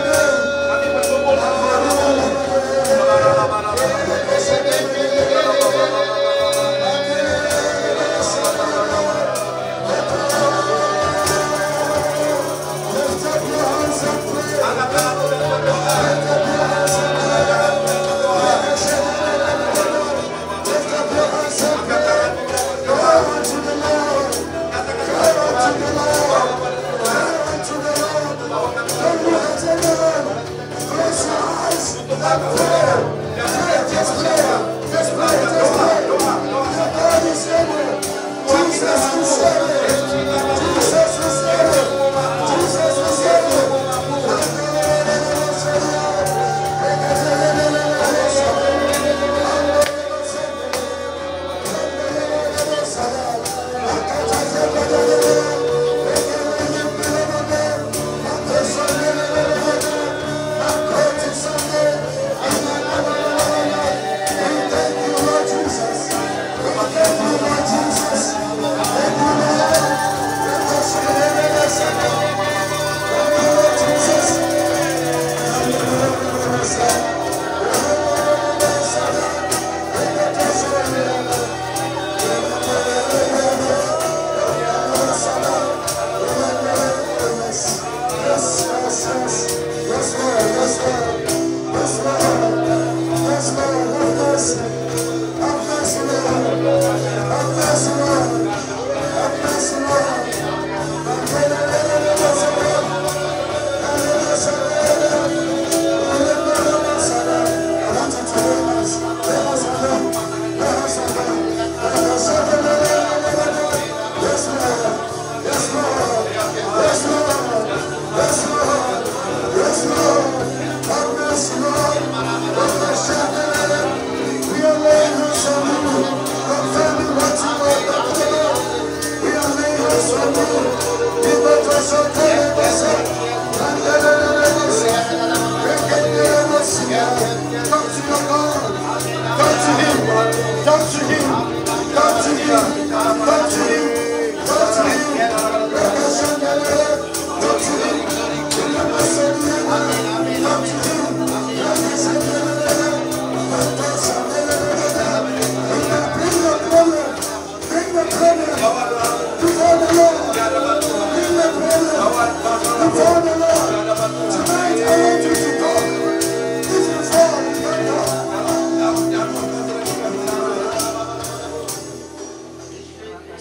doa. Kami berkumpul. Angkat tanganmu dan berdoa. Angkat tanganmu dan berdoa. Katakan Sunday,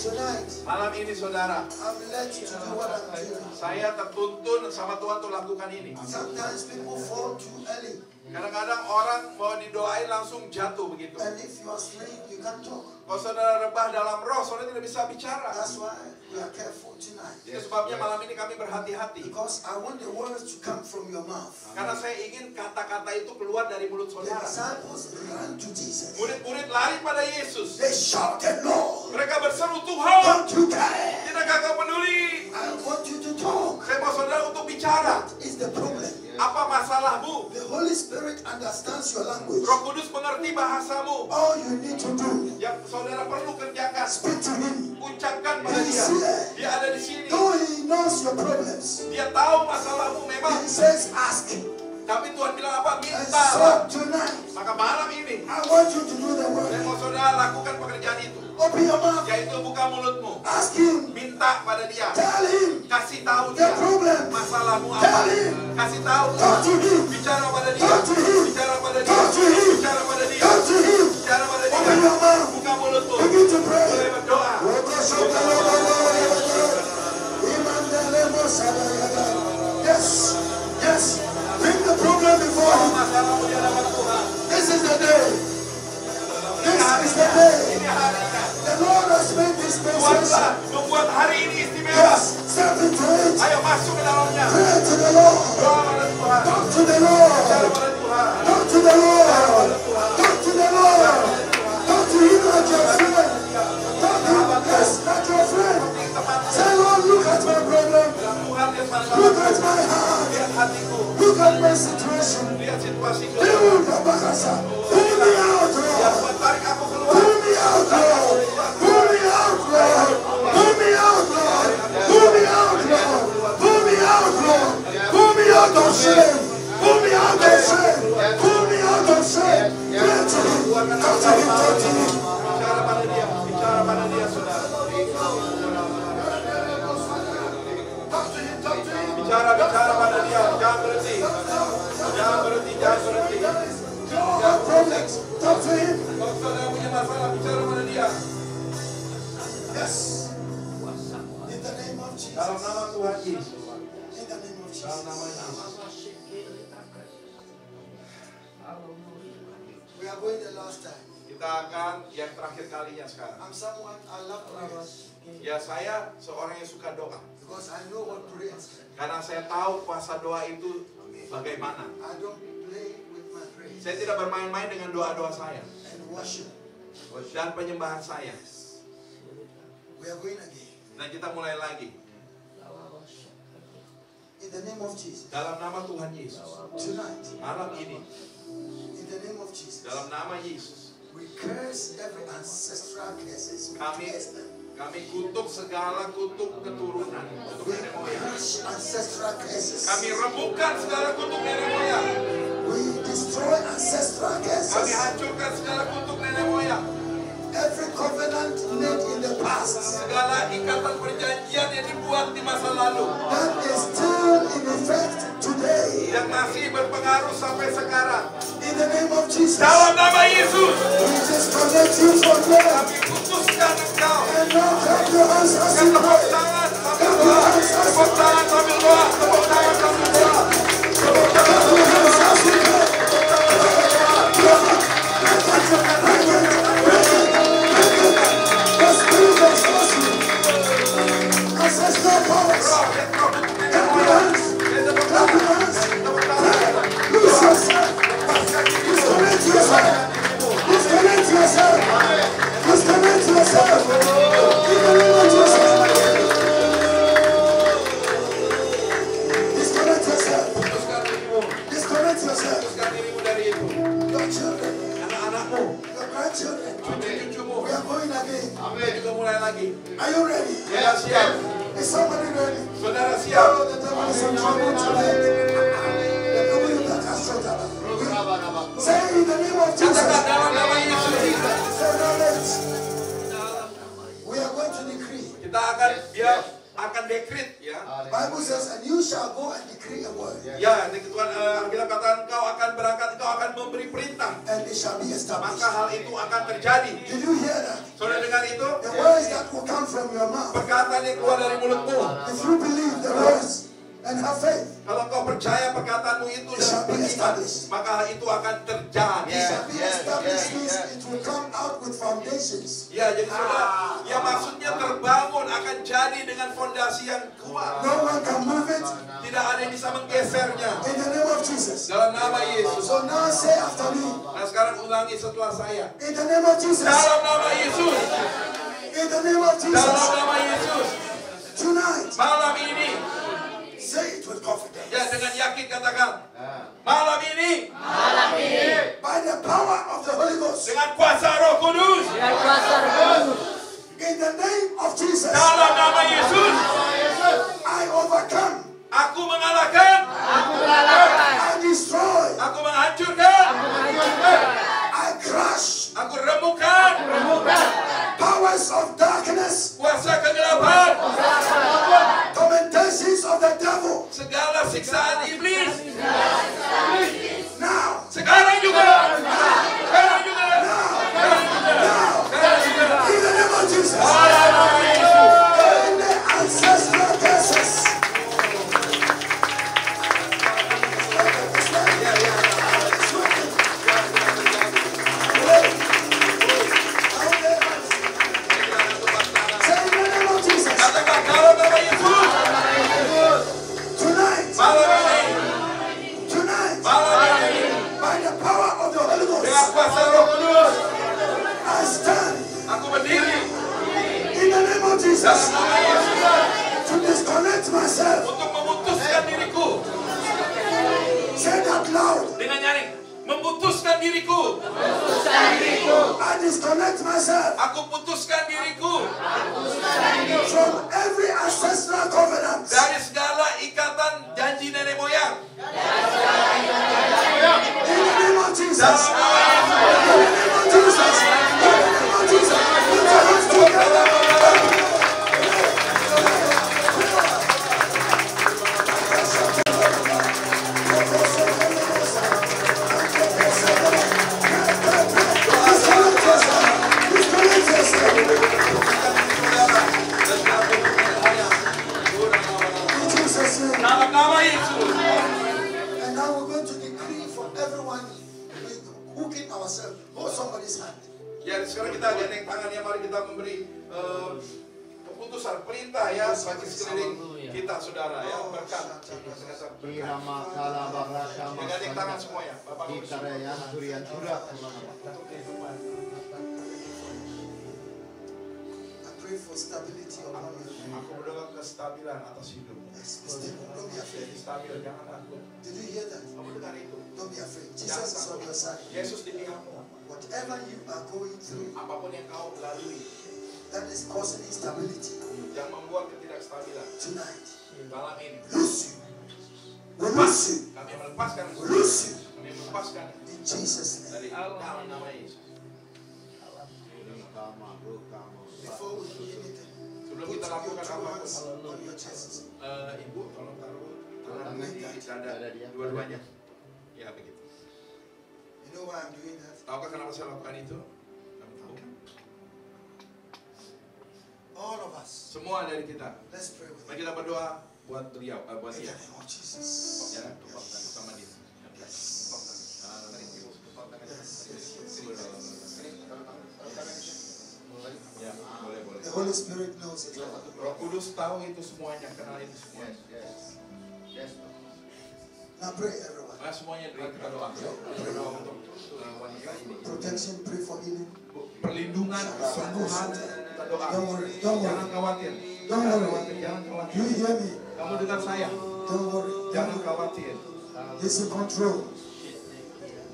Tonight, Malam ini saudara, I'm led to do what I'm doing. saya tertuntun sama Tuhan untuk lakukan ini. Sometimes people fall too early. Kadang-kadang orang mau didoain langsung jatuh begitu. And if you are asleep, you can't talk. Kalau saudara rebah dalam roh, saudara tidak bisa bicara. That's why we are careful tonight. Itu sebabnya malam ini kami berhati-hati. Because I want the words to come from your mouth. Karena saya ingin kata-kata itu keluar dari mulut The saudara. disciples ran to Jesus. Murid-murid lari pada Yesus. They shouted, Lord, Mereka berseru, Tuhan, don't you care? tidakkah kau peduli? I want you to talk. Saya mau saudara untuk bicara. What is the problem? Apa masalahmu? The Holy Spirit understands your language. Roh Kudus mengerti bahasamu. All you need to do, Yang saudara perlu kerjakan, speak to him. ucapkan pada dia. Dia ada di sini. Though he knows your problems, Dia tahu masalahmu memang. he says, ask him. Tapi Tuhan bilang apa? And Minta. so tonight, Maka malam ini, I want you to do the saya work. mau saudara lakukan pekerjaan itu. Open your mouth. Yaitu buka mulutmu. Ask him. Minta pada dia. Tell him Kasih tahu the dia. problem. Masalahmu Tell apa? him. Kasih tahu. Talk to him. Bicara pada dia. Talk to him. Bicara pada dia. Talk to him. Bicara pada dia. Talk to him. Bicara pada dia. Open your mouth. Buka mulutmu. Begin to pray. Mulai berdoa. Yes. Yes. Bring the problem before Bawa him. masalahmu di hadapan Tuhan. This is the day. This is the day. Ini harinya. The Lord has made this Tuhan space. telah membuat hari ini istimewa. Yes. Step into it. Ayo masuk ke dalamnya. Pray to the Lord. Doa pada Tuhan. Talk to the Lord. Bicara pada Tuhan. Talk to the Lord. Talk to the Lord. Talk to him like your friend. Talk to him, yes, like your friend. Say, Lord, look at my problem. Tuhan lihat Look masalahku. at my heart. Lihat hatiku. Look at my situation. Lihat situasiku. Pull me out, Ya Lord. Tuhan, tarik aku keluar. Pull me out, Lord. Pull me out, Lord. Pull me out, Lord. Pull me out, Lord. Pull me out, Lord. Pull me out of shame. Pull me out of shame. Pull me out of shame. Pray to him. Talk to him. Talk to him. Bicara pada dia. Bicara pada dia, saudara. Talk to him. Talk to him. Bicara pada dia. Jangan berhenti. Jangan berhenti. Jangan berhenti. Your problems. Talk to him. Kalau saudara punya masalah, bicara pada dia. Yes. In the name of Jesus. Dalam nama Tuhan Yesus. In the name of Dalam nama Jesus. Yesus. We are going the last time. Kita akan yang terakhir kalinya sekarang. I'm someone I love prayers Ya, saya seorang yang suka doa. because I know what prayers. Karena saya tahu kuasa doa itu bagaimana. I don't play with my prayers Saya tidak bermain-main dengan doa-doa saya and worship. dan penyembahan saya. We are going again. Dan kita mulai lagi. In the name of Jesus. Dalam nama Tuhan Yesus. Tonight, Malam ini. in the name of Jesus, Dalam nama Yesus. we curse every ancestral curses. We curse them. Kami kutuk segala kutuk keturunan. Kutuk We nenek moyang. crush ancestral curses. Kami remukkan segala kutuk nenek moyang. We destroy ancestral Kami curses. hancurkan segala kutuk nenek moyang. Every covenant made in the past Segala ikatan perjanjian yang dibuat di masa lalu. that is still in effect today. Yang masih berpengaruh sampai sekarang. In the name of Jesus, Dalam nama Yesus. we disconnect you from them. Kami putuskan engkau. And now clap your hands as you Tepuk pray. tangan sambil doa. Tepuk tangan sambil doa. Tepuk tangan sambil doa. Clap your hands as you pray. The spirit of sorcery, ancestral powers, clap your hands, clap your hands, lose yourself, disconnect yourself, disconnect yourself, disconnect yourself, in the name of Jesus. Disconnect yourself, disconnect yourself, Putuskan dirimu dari itu. your children, Anak-anakmu. your grandchildren, Cucu-cucumu. we are going again. Kita juga mulai lagi. Are you ready? Kita siap. Is somebody ready? Saudara siap. Oh, the devil is in trouble tonight. The devil is in trouble. Say in the name of Jesus. Katakan dalam nama Yesus. Say knowledge. We are going to decree. Kita akan akan dekrit ya. Bible says, and you shall go and decree a word, Ya, Tuhan Alkitab katakan engkau akan berangkat, engkau akan memberi perintah. and it shall be established. Maka hal itu akan terjadi. Did you hear that? Saudara dengar itu? The words that will come from your mouth. perkataan yang keluar dari mulutmu. If you believe the words and have faith, Kalau kau percaya perkataanmu itu it dan shall be beriman, established. maka hal itu akan terjadi. It shall be established means it will come out with foundations. Ya, jadi saudara, ya maksudnya terbangun akan jadi dengan fondasi yang kuat. No one can move it Tidak ada yang bisa menggesernya. in the name of Jesus. Dalam nama Yesus. So now say after me, Nah sekarang ulangi setelah saya. in the name of Jesus. Dalam nama Yesus. In the name of Dalam Jesus. nama Yesus. Tonight, Malam ini. say it with confidence. Ya, dengan yakin katakan. Malam ini. By the power of the Holy Ghost. Dengan kuasa Roh Kudus. In the name of Jesus. Dalam nama Yesus. I overcome. Aku mengalahkan. I destroy. Aku menghancurkan. I crush. Aku remukkan. Powers of darkness. Kuasa kegelapan. Commentations of the devil. Segala siksaan iblis. Now. Sekarang juga. Sekarang juga. Now. Sekarang juga. In the name of Jesus. Dalam nama Yesus. In the ancestral curses. Say in the name of Jesus. Katakan dalam nama Yesus. Tonight. Malam ini. Tonight. Malam ini. By the power of the Holy Dengan Ghost. kuasa Roh Kudus. I stand. Aku berdiri. In the name of Dalam Jesus. nama Yesus. To disconnect myself. Untuk memutuskan diriku. Say that loud. Dengan nyaring. Memutuskan diriku. I disconnect myself Aku putuskan diriku. from every ancestral covenant. Dari segala ikatan janji nenek moyang. In the name of Jesus. Dalam nama Yesus. In the name of Jesus. In the name of Jesus. Put your hands together. Disconnect yourself. Disconnect yourself. In Jesus' name. Dalam nama Yesus. And now we're going to decree for everyone hooking ourselves. Hold somebody's hand. Ya, sekarang kita gandeng tangan ya, mari kita memberi keputusan perintah ya bagi sekeliling kita saudara ya, berkat. Irama kala baraka Ya, gandeng tangan semuanya. Bapak Ibu. Ikarayan durian curah. Untuk kehidupan. I pray for stability upon you. Aku berdoa kestabilan atas hidup. Yes, be stable. Don't be afraid. Jadi stabil, jangan takut. Did you hear that? Kamu dengar itu. Don't be afraid. Jesus is on your side. Yesus di pihakmu. Whatever you are going through Apapun yang kau lalui that is causing instability yang membuat ketidakstabilan tonight, malam ini, loose you. We loose you. kami melepaskan We loose you. kami melepaskan In Jesus' name. dari dalam nama Yesus. Before we do anything, Sebelum put kita your lakukan two apapun, hands on your chest. Ibu tolong taruh tangan di dada dua-duanya. Ya begitu. You know why I'm doing that? Tahukah kenapa saya lakukan itu? Kamu tahu? All of us. Semua dari kita. Let's pray with Mari him. kita berdoa buat beliau, buat In the dia. name of Jesus. Ya, tepuk tangan sama dia. Tepuk tangan. Tepuk tangan. Ya, boleh. The Holy Spirit knows it. Roh Kudus tahu itu semuanya, kenal itu semuanya. Now pray, everyone. Nah, semuanya kita doa. Berdoa untuk wanita ini. Protection, pray for healing. Perlindungan, kesembuhan, kita doa. Don't worry. Don't Jangan worry. khawatir. Don't Jangan worry. khawatir. Jangan Do khawatir. you hear me? Kamu dengar saya. Don't worry. Jangan khawatir. He's in control.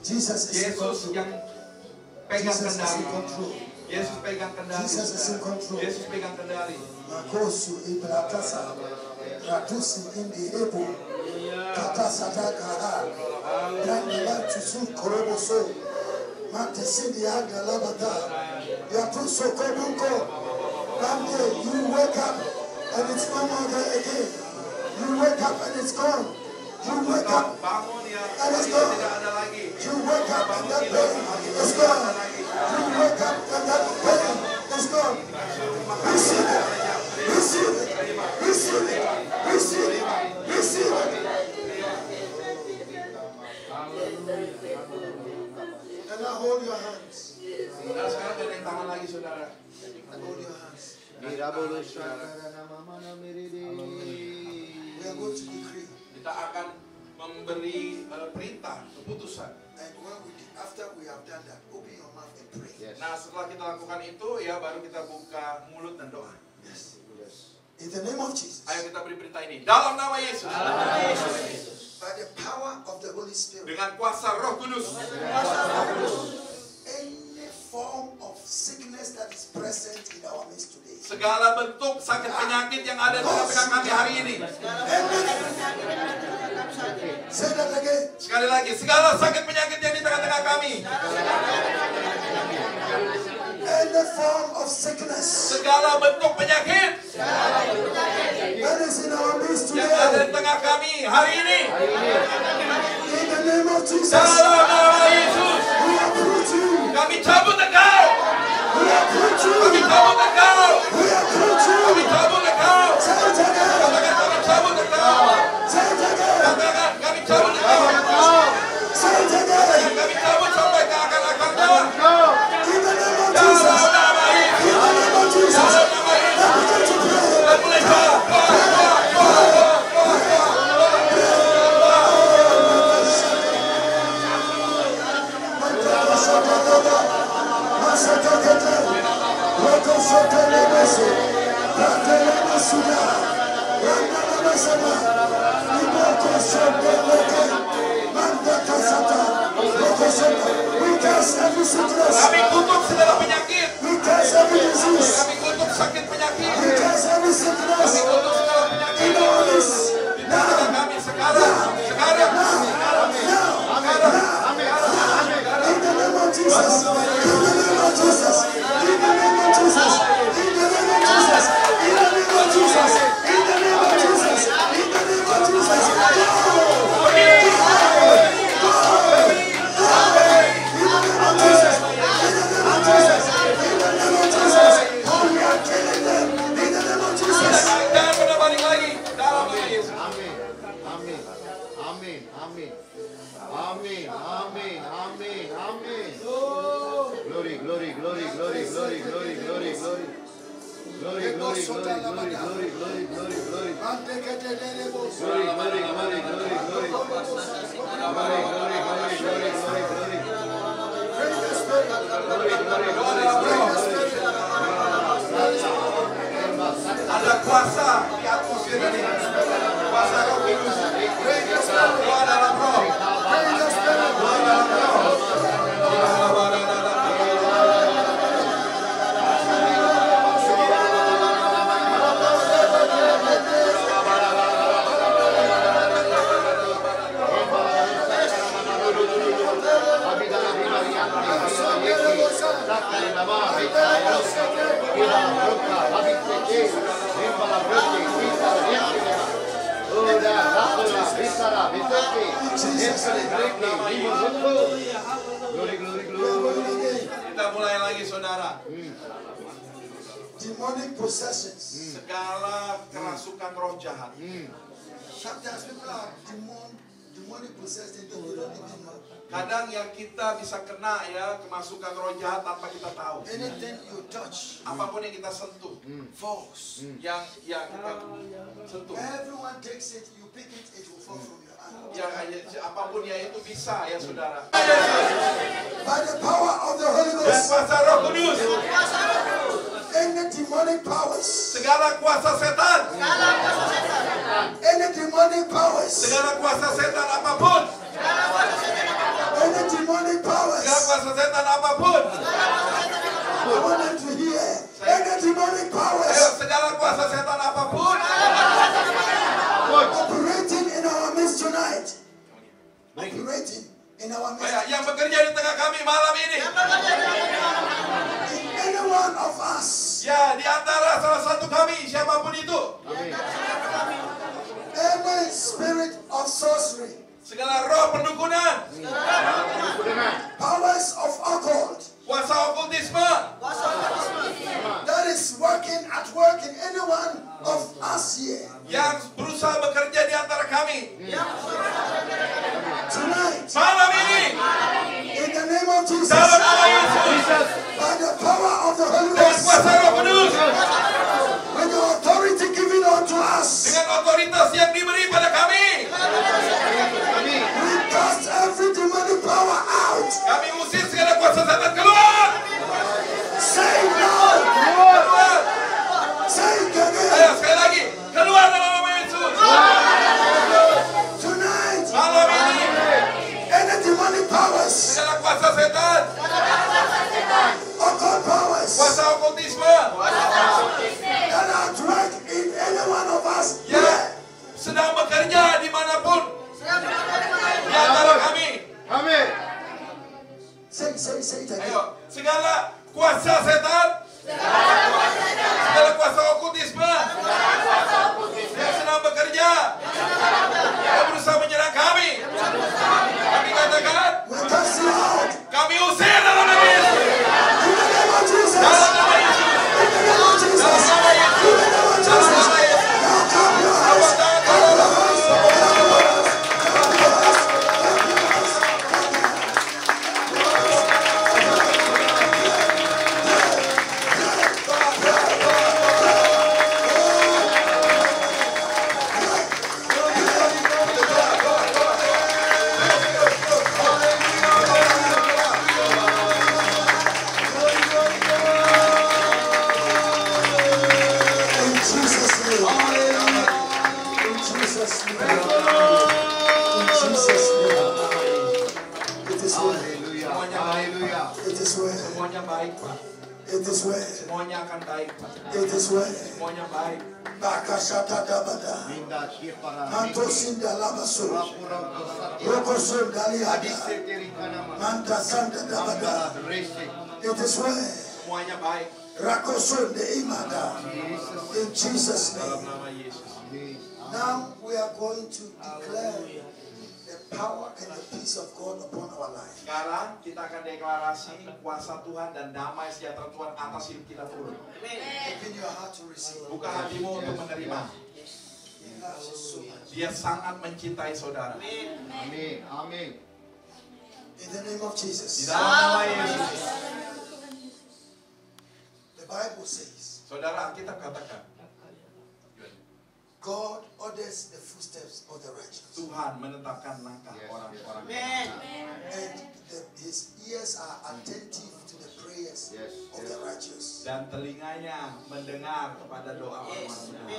Jesus is in Yesus control. yang pegang Jesus is in kendali. control. Yesus pegang kendali. Jesus is in control. Yesus pegang kendali. Makosu iblatasa. Ratusi indi ebu. Kata sadaka. Brandela tusu koroboso. Mante sindi aga labata. Yatuso kobuko. Ramye, you wake up and it's no more there again. You wake up and it's gone. You wake up Bangun ya. and it's Tidak gone. ada lagi. You wake up and that pain is gone. You wake up and that pain is gone. Receive it. hold your hands. Nah, sekarang gandeng tangan lagi, saudara. Hold your hands. We are going to decree. Kita akan memberi perintah, keputusan. And after we have done that, open your mouth and pray. Nah, setelah kita lakukan itu, ya baru kita buka mulut dan doa. Yes. In the name of Jesus. Ayo kita beri perintah ini. Dalam nama Yesus. By the power of the Holy Spirit. Dengan kuasa Roh Kudus. Any form of sickness that is present in our midst today. Segala bentuk sakit penyakit yang ada di tengah-tengah kami hari ini. Say that again. Sekali lagi, segala sakit penyakit yang di tengah-tengah kami. Any form of sickness. Segala bentuk penyakit That is in our midst yang ada today. di tengah kami hari ini. In the name of Jesus. Dalam nama Yesus. We uproot you. Kami cabut engkau. We uproot you. Kami cabut engkau. We uproot you. Kami cabut engkau. Say it again. Katakan kami cabut engkau. Say it again. Katakan kami cabut engkau. Say it again. Katakan kami cabut sampai ke akar-akarnya. In the name of Dalam Jesus. nama Yesus. In the name of Jesus. Dalam nama Yesus. Let's begin to pray. Dan mulai doa. We cast every sickness. Kami kutuk segala penyakit. We cast every disease. Kami kutuk sakit penyakit. We cast every sickness. Kami kutuk segala penyakit. In our midst. Di tengah kami sekarang. Sekarang. In the name of Jesus. In the name of Jesus. In the name of Jesus. In the name of Jesus. In the name of Jesus. In the name of Jesus. In the name of Jesus. Jangan pernah balik lagi. Dalam nama Yesus. Ada kuasa di atmosfer ini. Kuasa Roh Kudus. Doa dalam Roh. Doa dalam Roh. Kita mulai lagi, saudara. Demonic possessions. Segala kerasukan roh jahat. Sometimes people are demonic possessed and they don't even know. Kadang yang kita bisa kena ya kemasukan roh jahat tanpa kita tahu. Anything you touch Apapun yang kita sentuh, falls. yang kita sentuh, Everyone takes it, you pick it, it will fall from your hand. yang apapun ya itu bisa ya saudara. By the power of the Holy Dan Ghost, kuasa Roh Kudus, any demonic powers, segala kuasa setan, any demonic powers, segala kuasa setan apapun, any demonic powers, segala kuasa setan apapun, I want them to hear, any demonic ayo powers segala kuasa setan apapun, operating in our midst tonight, operating in our midst, yang bekerja di tengah kami malam ini, in any one of us, ya di antara salah satu kami siapapun itu, any spirit of sorcery, segala roh pendukunan, powers of occult, kuasa okultisme, that is working at work in any one of us here. yang berusaha bekerja di antara kami Tonight, malam ini, in the name of Jesus. Dalam nama Yesus. By the power of the Holy Dengan Ghost. kuasa Roh Kudus. With the authority given unto us. Dengan otoritas yang diberi pada kami. We cast every demonic power out. Kami usir segala kuasa setan keluar. Say it now. Keluar. Say it again. Ayo sekali lagi. Keluar dalam nama Yesus. Tonight, Malam ini. any demonic powers, Segala kuasa setan. occult powers, Kuasa okultisme. that are at work in any one of us, Yang sedang bekerja dimanapun. Di antara kami. Amin. say it again. Ayo. Segala kuasa setan. Segala kuasa okultisme. Yang sedang bekerja. Yang berusaha menyerang kami. Kami katakan. We cast you out. Kami usir dalam nama Yesus. In the name of Jesus. Dalam nama Yesus. In the name of Jesus. Dalam nama Yesus. In the name of Dalam Jesus. nama Yesus. Now clap your Tepuk hands. tangan kanan. In Jesus' name. In Jesus' name. In Jesus' name. It is well. Haleluya. Haleluya. It is well. Semuanya baik, Pak. It is well. Semuanya akan baik, Pak. It is well. Semuanya baik. Bakashata dabada. Minda shipara. Manto sinda labaso. Rapura kosati. Roko sondali ada. Adise terikanama. Manta sanda dabada. Mandala rese. It is well. Semuanya baik. Rako sonde imada. Jesus. In Jesus' Dalam name. nama Yesus. Amin. Now we are going to declare the power and the peace of God upon our life. Sekarang kita akan deklarasi kuasa Tuhan dan damai sejahtera Tuhan atas hidup kita turun. Open your heart to receive. Buka hatimu untuk menerima. He loves you so much. Dia sangat mencintai saudara. Amin. Amin. In the name of Di Jesus. dalam nama Yesus. The Bible says, Saudara, Alkitab katakan, God orders the footsteps of the righteous. Tuhan menetapkan langkah Yes, orang-orang. And his ears are attentive to the prayers Yes, of the righteous. Dan telinganya mendengar kepada doa orang benar.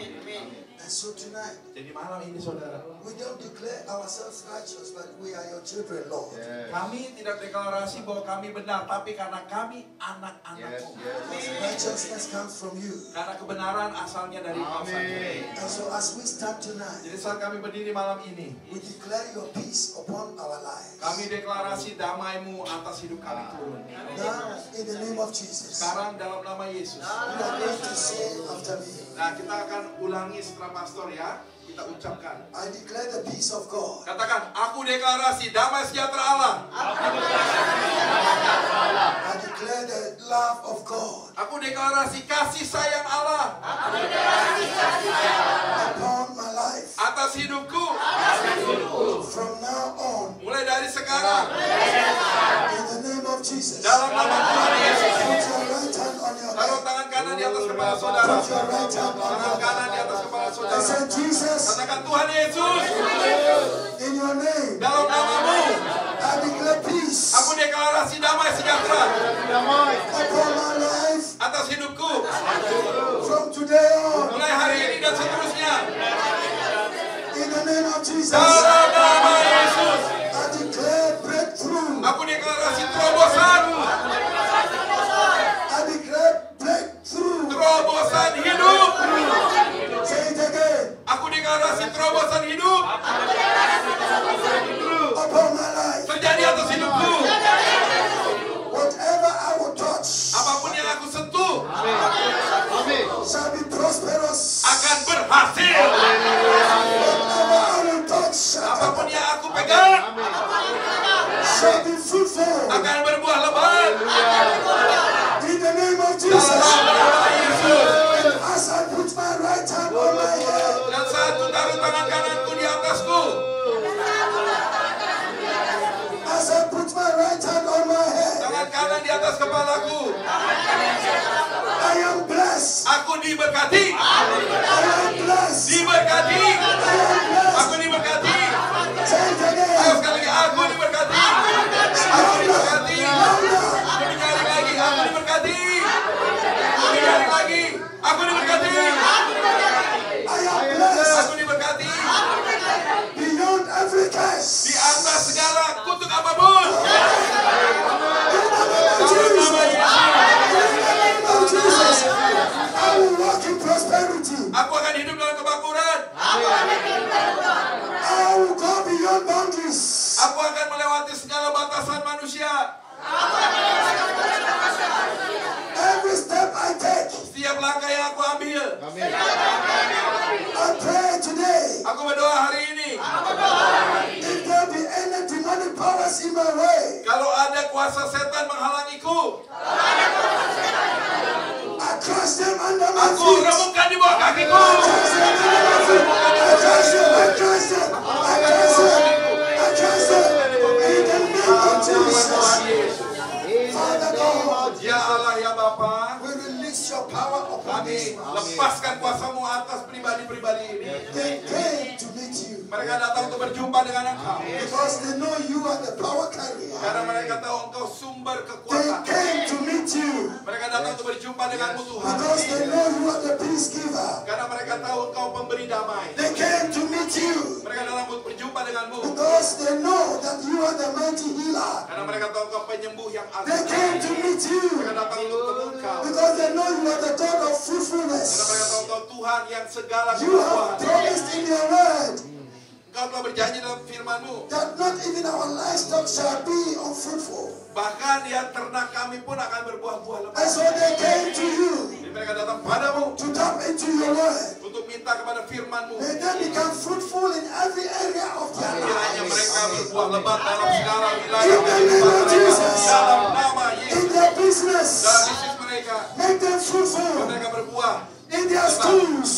And so tonight, Jadi malam ini saudara, we don't declare ourselves righteous, but we are your children, Lord. Yes. kami tidak deklarasi bahwa kami benar, tapi karena kami Yes. anak-anakmu. Because Yes. righteousness comes from you. Karena kebenaran asalnya dari Engkau saja. Amin. And so as we start tonight, Jadi saat kami berdiri malam ini, we declare your peace upon our lives. kami deklarasi damai-Mu atas hidup kami turun. Now, in the name of Jesus, Sekarang dalam nama Yesus. you are going to say after me, Nah, kita akan ulangi setelah pastor ya. Kita ucapkan. I declare the peace of God. Katakan, aku deklarasi damai sejahtera Allah. I declare the love of God Aku deklarasi kasih sayang Allah upon my life. atas hidupku. From now on, Mulai dari sekarang, in the name of Jesus, dalam nama Tuhan Yesus. put your right hand on your Taruh head. tangan kanan di atas kepala saudara. Put your right hand on Tangan your kanan di head. atas kepala I saudara. said, Jesus, Katakan Tuhan Yesus, in your name, dalam namamu, I declare peace aku deklarasi damai sejahtera Damai. upon my life. atas hidupku. From today on, Mulai hari ini dan seterusnya. in the name of Jesus, Dalam nama Yesus, I declare breakthrough. aku deklarasi terobosan. I declare breakthrough. Terobosan hidup. Say it again. Aku deklarasi terobosan hidup Upon my life, terjadi atas hidupku. whatever I will touch Apapun yang aku sentuh Amin. shall be prosperous. akan berhasil. Whatever I will touch Apapun yang aku pegang shall be fruitful. akan berbuah lebat. In the name of Dalam Jesus, nama Yesus. as I put my right hand on my head, Dan saat ku taruh tangan kananku diberkati. I am blessed. Diberkati. I am blessed. Aku diberkati. Say it again. Ayo sekali lagi, aku diberkati. Aku diberkati. Aku menyaring lagi, aku diberkati. Aku menyaring lagi, aku diberkati. I am blessed. Aku diberkati. Beyond every curse. Di atas segala kutuk apapun. I will walk in prosperity. Aku akan hidup dalam kemakmuran. I will go beyond boundaries. Aku akan melewati segala batasan manusia. Every step I take, Setiap langkah yang aku ambil. Amin. I pray today. Aku berdoa hari ini. If there be any demonic powers in my way, Kalau ada kuasa setan menghalangiku, I crush them under my aku feet. remukkan di bawah kakiku. I crush them under my feet. I crush them. I crush them. I crush them. I crush them. In the name of Jesus. Father God, Ya Allah ya Bapa, we release your power upon kami this. lepaskan kuasamu atas pribadi-pribadi ini. They came to meet you Mereka datang untuk berjumpa dengan Engkau. because they know you are the power carrier. Karena mereka tahu Engkau sumber They kekuatan. came to meet you Mereka datang untuk berjumpa denganmu Tuhan. because they know you are the peace giver. Karena mereka tahu Engkau pemberi damai. They came to meet you Mereka datang untuk berjumpa denganmu. because they know that you are the mighty healer. Karena mereka tahu Engkau penyembuh yang They agung. came to meet you Mereka datang untuk ketemu Engkau. because they know you are the God of Karena mereka fruitfulness. tahu Engkau Tuhan yang segala You have kebutuhan. promised in your word Engkau telah berjanji dalam firman-Mu. that not even our livestock shall be unfruitful. Bahkan ya ternak kami pun akan berbuah-buah lebat. And so they came to you Jadi mereka datang padamu to tap into your word. untuk minta kepada firman-Mu. May they become fruitful in every area of their Kiranya lives. mereka berbuah lebat dalam segala wilayah In the name of kehidupan mereka. Jesus. Dalam nama In Yesus. their business, Dalam bisnis mereka. make them fruitful. Mereka berbuah. In their schools,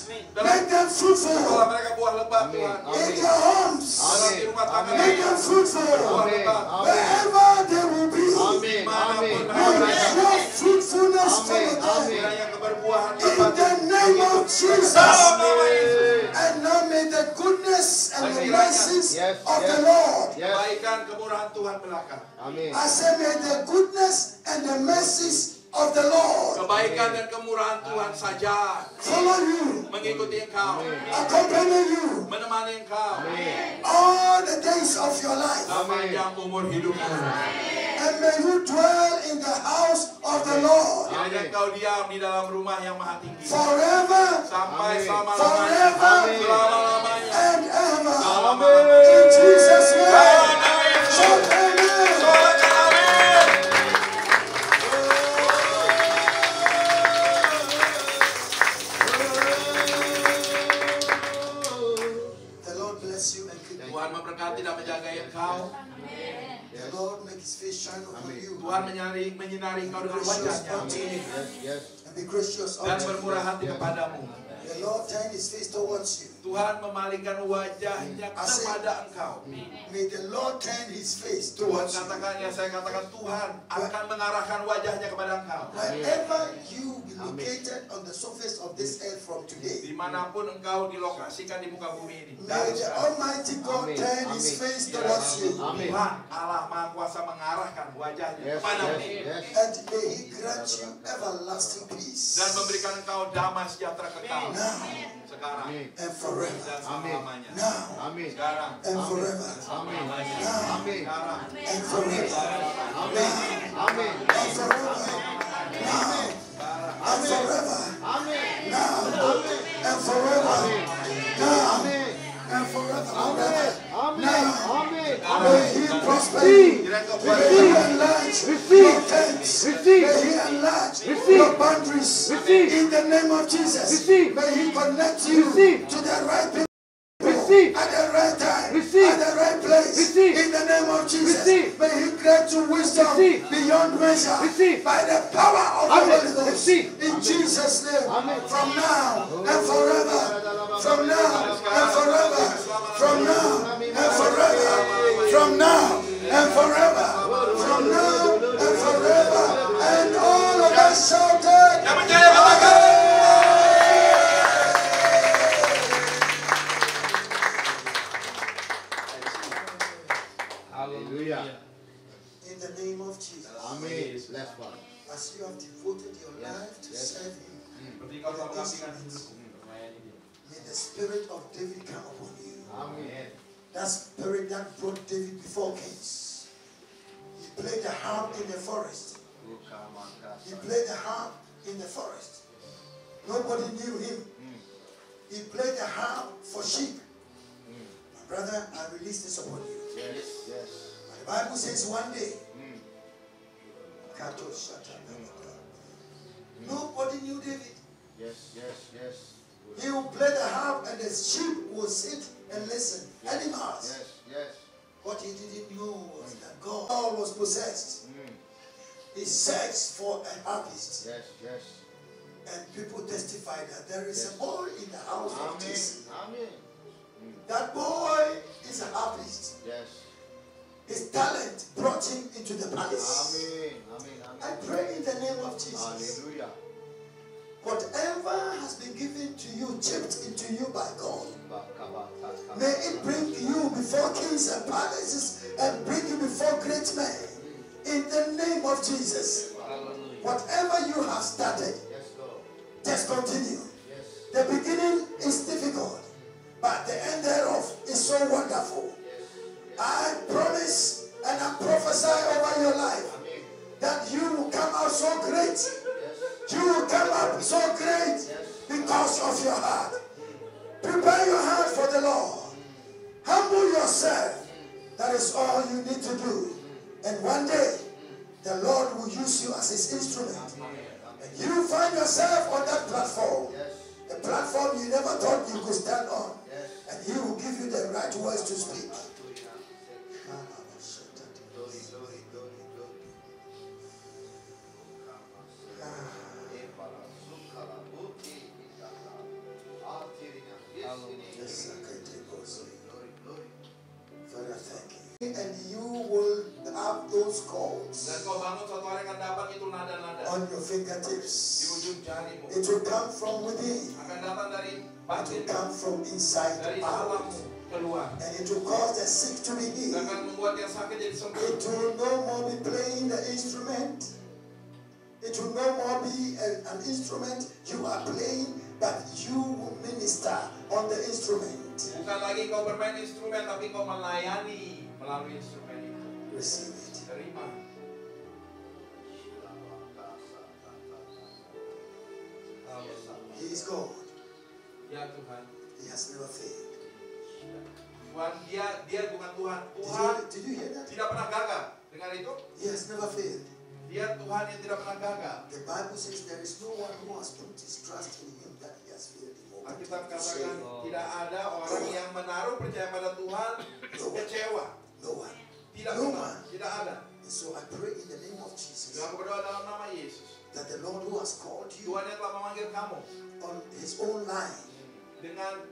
make them Sekolah fruitful. mereka buah lebat Tuhan. In their homes, Dalam di rumah tangga make mereka. them fruitful. Buah lebat. Wherever they will be, Amin. Dimanapun Amin. mereka may berada. your fruitfulness follow them. Kiranya keberbuahan In lebat. the name of Jesus. Dalam nama Yesus. And now may the goodness and the mercies Yes, of the yes. Lord, Yes. Kebaikan kemurahan Tuhan belaka. Amin. I say may the goodness and the mercies of the Lord Kebaikan dan kemurahan Tuhan saja follow you, mengikuti engkau, accompany you menemani engkau all the days of your life. sepanjang umur hidupmu. And may you dwell in the house of the Lord Kiranya engkau diam di dalam rumah yang maha tinggi forever sampai Amin. selama-lamanya. Forever. Selama-lamanya. and ever. Selama-lamanya. In Jesus' name. Dalam nama Yesus. Shout amen. Soalnya amin. The Lord bless you and keep you. Tuhan memberkati dan menjaga engkau. The Lord make his face shine upon you Tuhan menyinari engkau dengan wajahnya Yes, yes. and be gracious dan unto you. bermurah hati kepadamu. The Lord turn his face towards you. Tuhan memalingkan wajahnya kepada engkau. May the Lord turn his face Tuhan towards you. katakan, ya saya katakan, Tuhan akan mengarahkan wajahnya kepada engkau. Wherever you be located on the surface of this earth from today, Dimanapun engkau dilokasikan di muka bumi ini. may the Almighty God Amin. turn his Amin. face towards you. Amin. Tuhan Allah Maha Kuasa mengarahkan wajahnya Yes, kepadamu yes, yes. And may he grant you everlasting peace dan memberikan engkau damai sejahtera kekal now sekarang Amin. and forever. dan selama-lamanya. Now Amin. Sekarang, and forever. Amin. Now Amin. sekarang, and forever. Amin. Amin. And forever. Now and forever. Amin. Now and forever. Now Amin. and forever. Amin. Amin. Amin. May he prosper you. kira engkau May he enlarge your tents. May he enlarge your boundaries. In the name of Jesus. May he connect you to the right people. At the right time, at the right place, in the name of Jesus, may He grant you wisdom beyond measure by the power of the Holy Ghost. In Jesus' name, from now and forever, from now and forever, from now and forever, from now and forever, from now and forever, and all of us shouted. yang percaya katakan. May the spirit of David come upon you. Amen. That spirit that brought David before kings. He played the harp in the forest. He played the harp in the forest. Nobody knew him. He played the harp for sheep. My brother, I release this upon you. Yes, yes. The Bible says one day, nobody knew David. Yes, yes, yes. He would play the harp and the sheep would sit and listen. Animals. Yes, yes. What he didn't know was that God was possessed. He searched for a harpist. Yes, yes. And people testified that there is a boy in the house of Jesse. Amen. That boy is a harpist. Yes. His talent brought him into the palace. Amen. Amen. I pray in the name of Jesus. Hallelujah. Whatever has been given to you, chipped into you by God, may it bring you before kings and palaces and bring you before great men. In the name of Jesus. Whatever you have started, just continue. The beginning is difficult, but the end thereof is so wonderful. I promise and I prophesy over your life that you will come out so great. You will come up so great because of your heart. Prepare your heart for the Lord. Humble yourself. That is all you need to do. And one day, the Lord will use you as his instrument. And you find yourself on that platform. A platform you never thought you could stand on. And he will give you the right words to speak. Father, thank you. And you will have those chords Dan kau bangun suatu hari akan dapat itu nada-nada on your fingertips. di ujung jarimu. It will come from within. Akan datang dari It will batin, come from inside dari out. dalammu keluar. And it will cause the sick to be Dan healed. akan membuat yang sakit jadi sembuh. It will no more be playing the instrument. It will no more be an instrument you are playing, but you will minister on the instrument. Bukan lagi kau bermain instrumen, tapi kau melayani melalui instrumen itu. Receive it. Terima. He is God. Ya Tuhan. He has never failed. Tuhan, dia bukan Tuhan. Tuhan Did you hear that? tidak pernah gagal. Dengan itu, He has never failed. dia Tuhan yang tidak pernah gagal. The Bible says there is no one who has put his trust in him that he has failed him. Alkitab katakan tidak ada orang yang menaruh percaya pada Tuhan kecewa. No one. Tidak No pernah. one. Tidak ada. And so I pray in the name of Jesus Aku berdoa dalam nama Yesus. that the Lord who has called you Tuhan yang telah memanggil kamu on his own line, dengan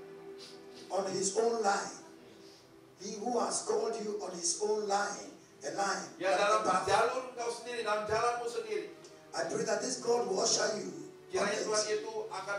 he who has called you on his own line, a line, ya dalam jalur kau sendiri, dalam jalanmu sendiri. I pray that this God will usher you on Kiranya Tuhan it itu akan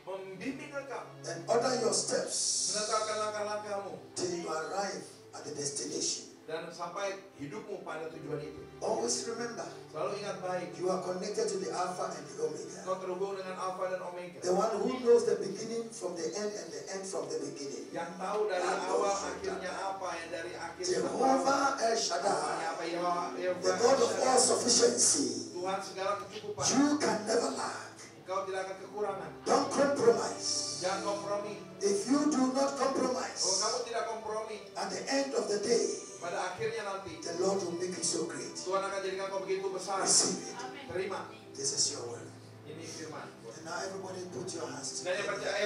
membimbing engkau, and order your steps menetapkan langkah-langkahmu till you arrive at the destination. dan sampai hidupmu pada tujuan itu. Always remember, Selalu ingat baik, you are connected to the Alpha and the Omega. kau terhubung dengan Alfa dan Omega. The one who knows the beginning from the end and the end from the beginning. Yang tahu dari awal akhirnya apa, yang dari akhir Jehovah El Shaddai, the God of all sufficiency. Tuhan segala kecukupan. You can never lack. Engkau tidak akan kekurangan. Don't compromise. Jangan kompromi. If you do not Kalau compromise, kamu tidak kompromi, at the end of the day, pada akhirnya nanti the Lord will make you so great. Tuhan akan jadikan kau begitu besar. Receive it. Terima. This is your word. Ini firman. And now everybody put your hands Dan yang together. percaya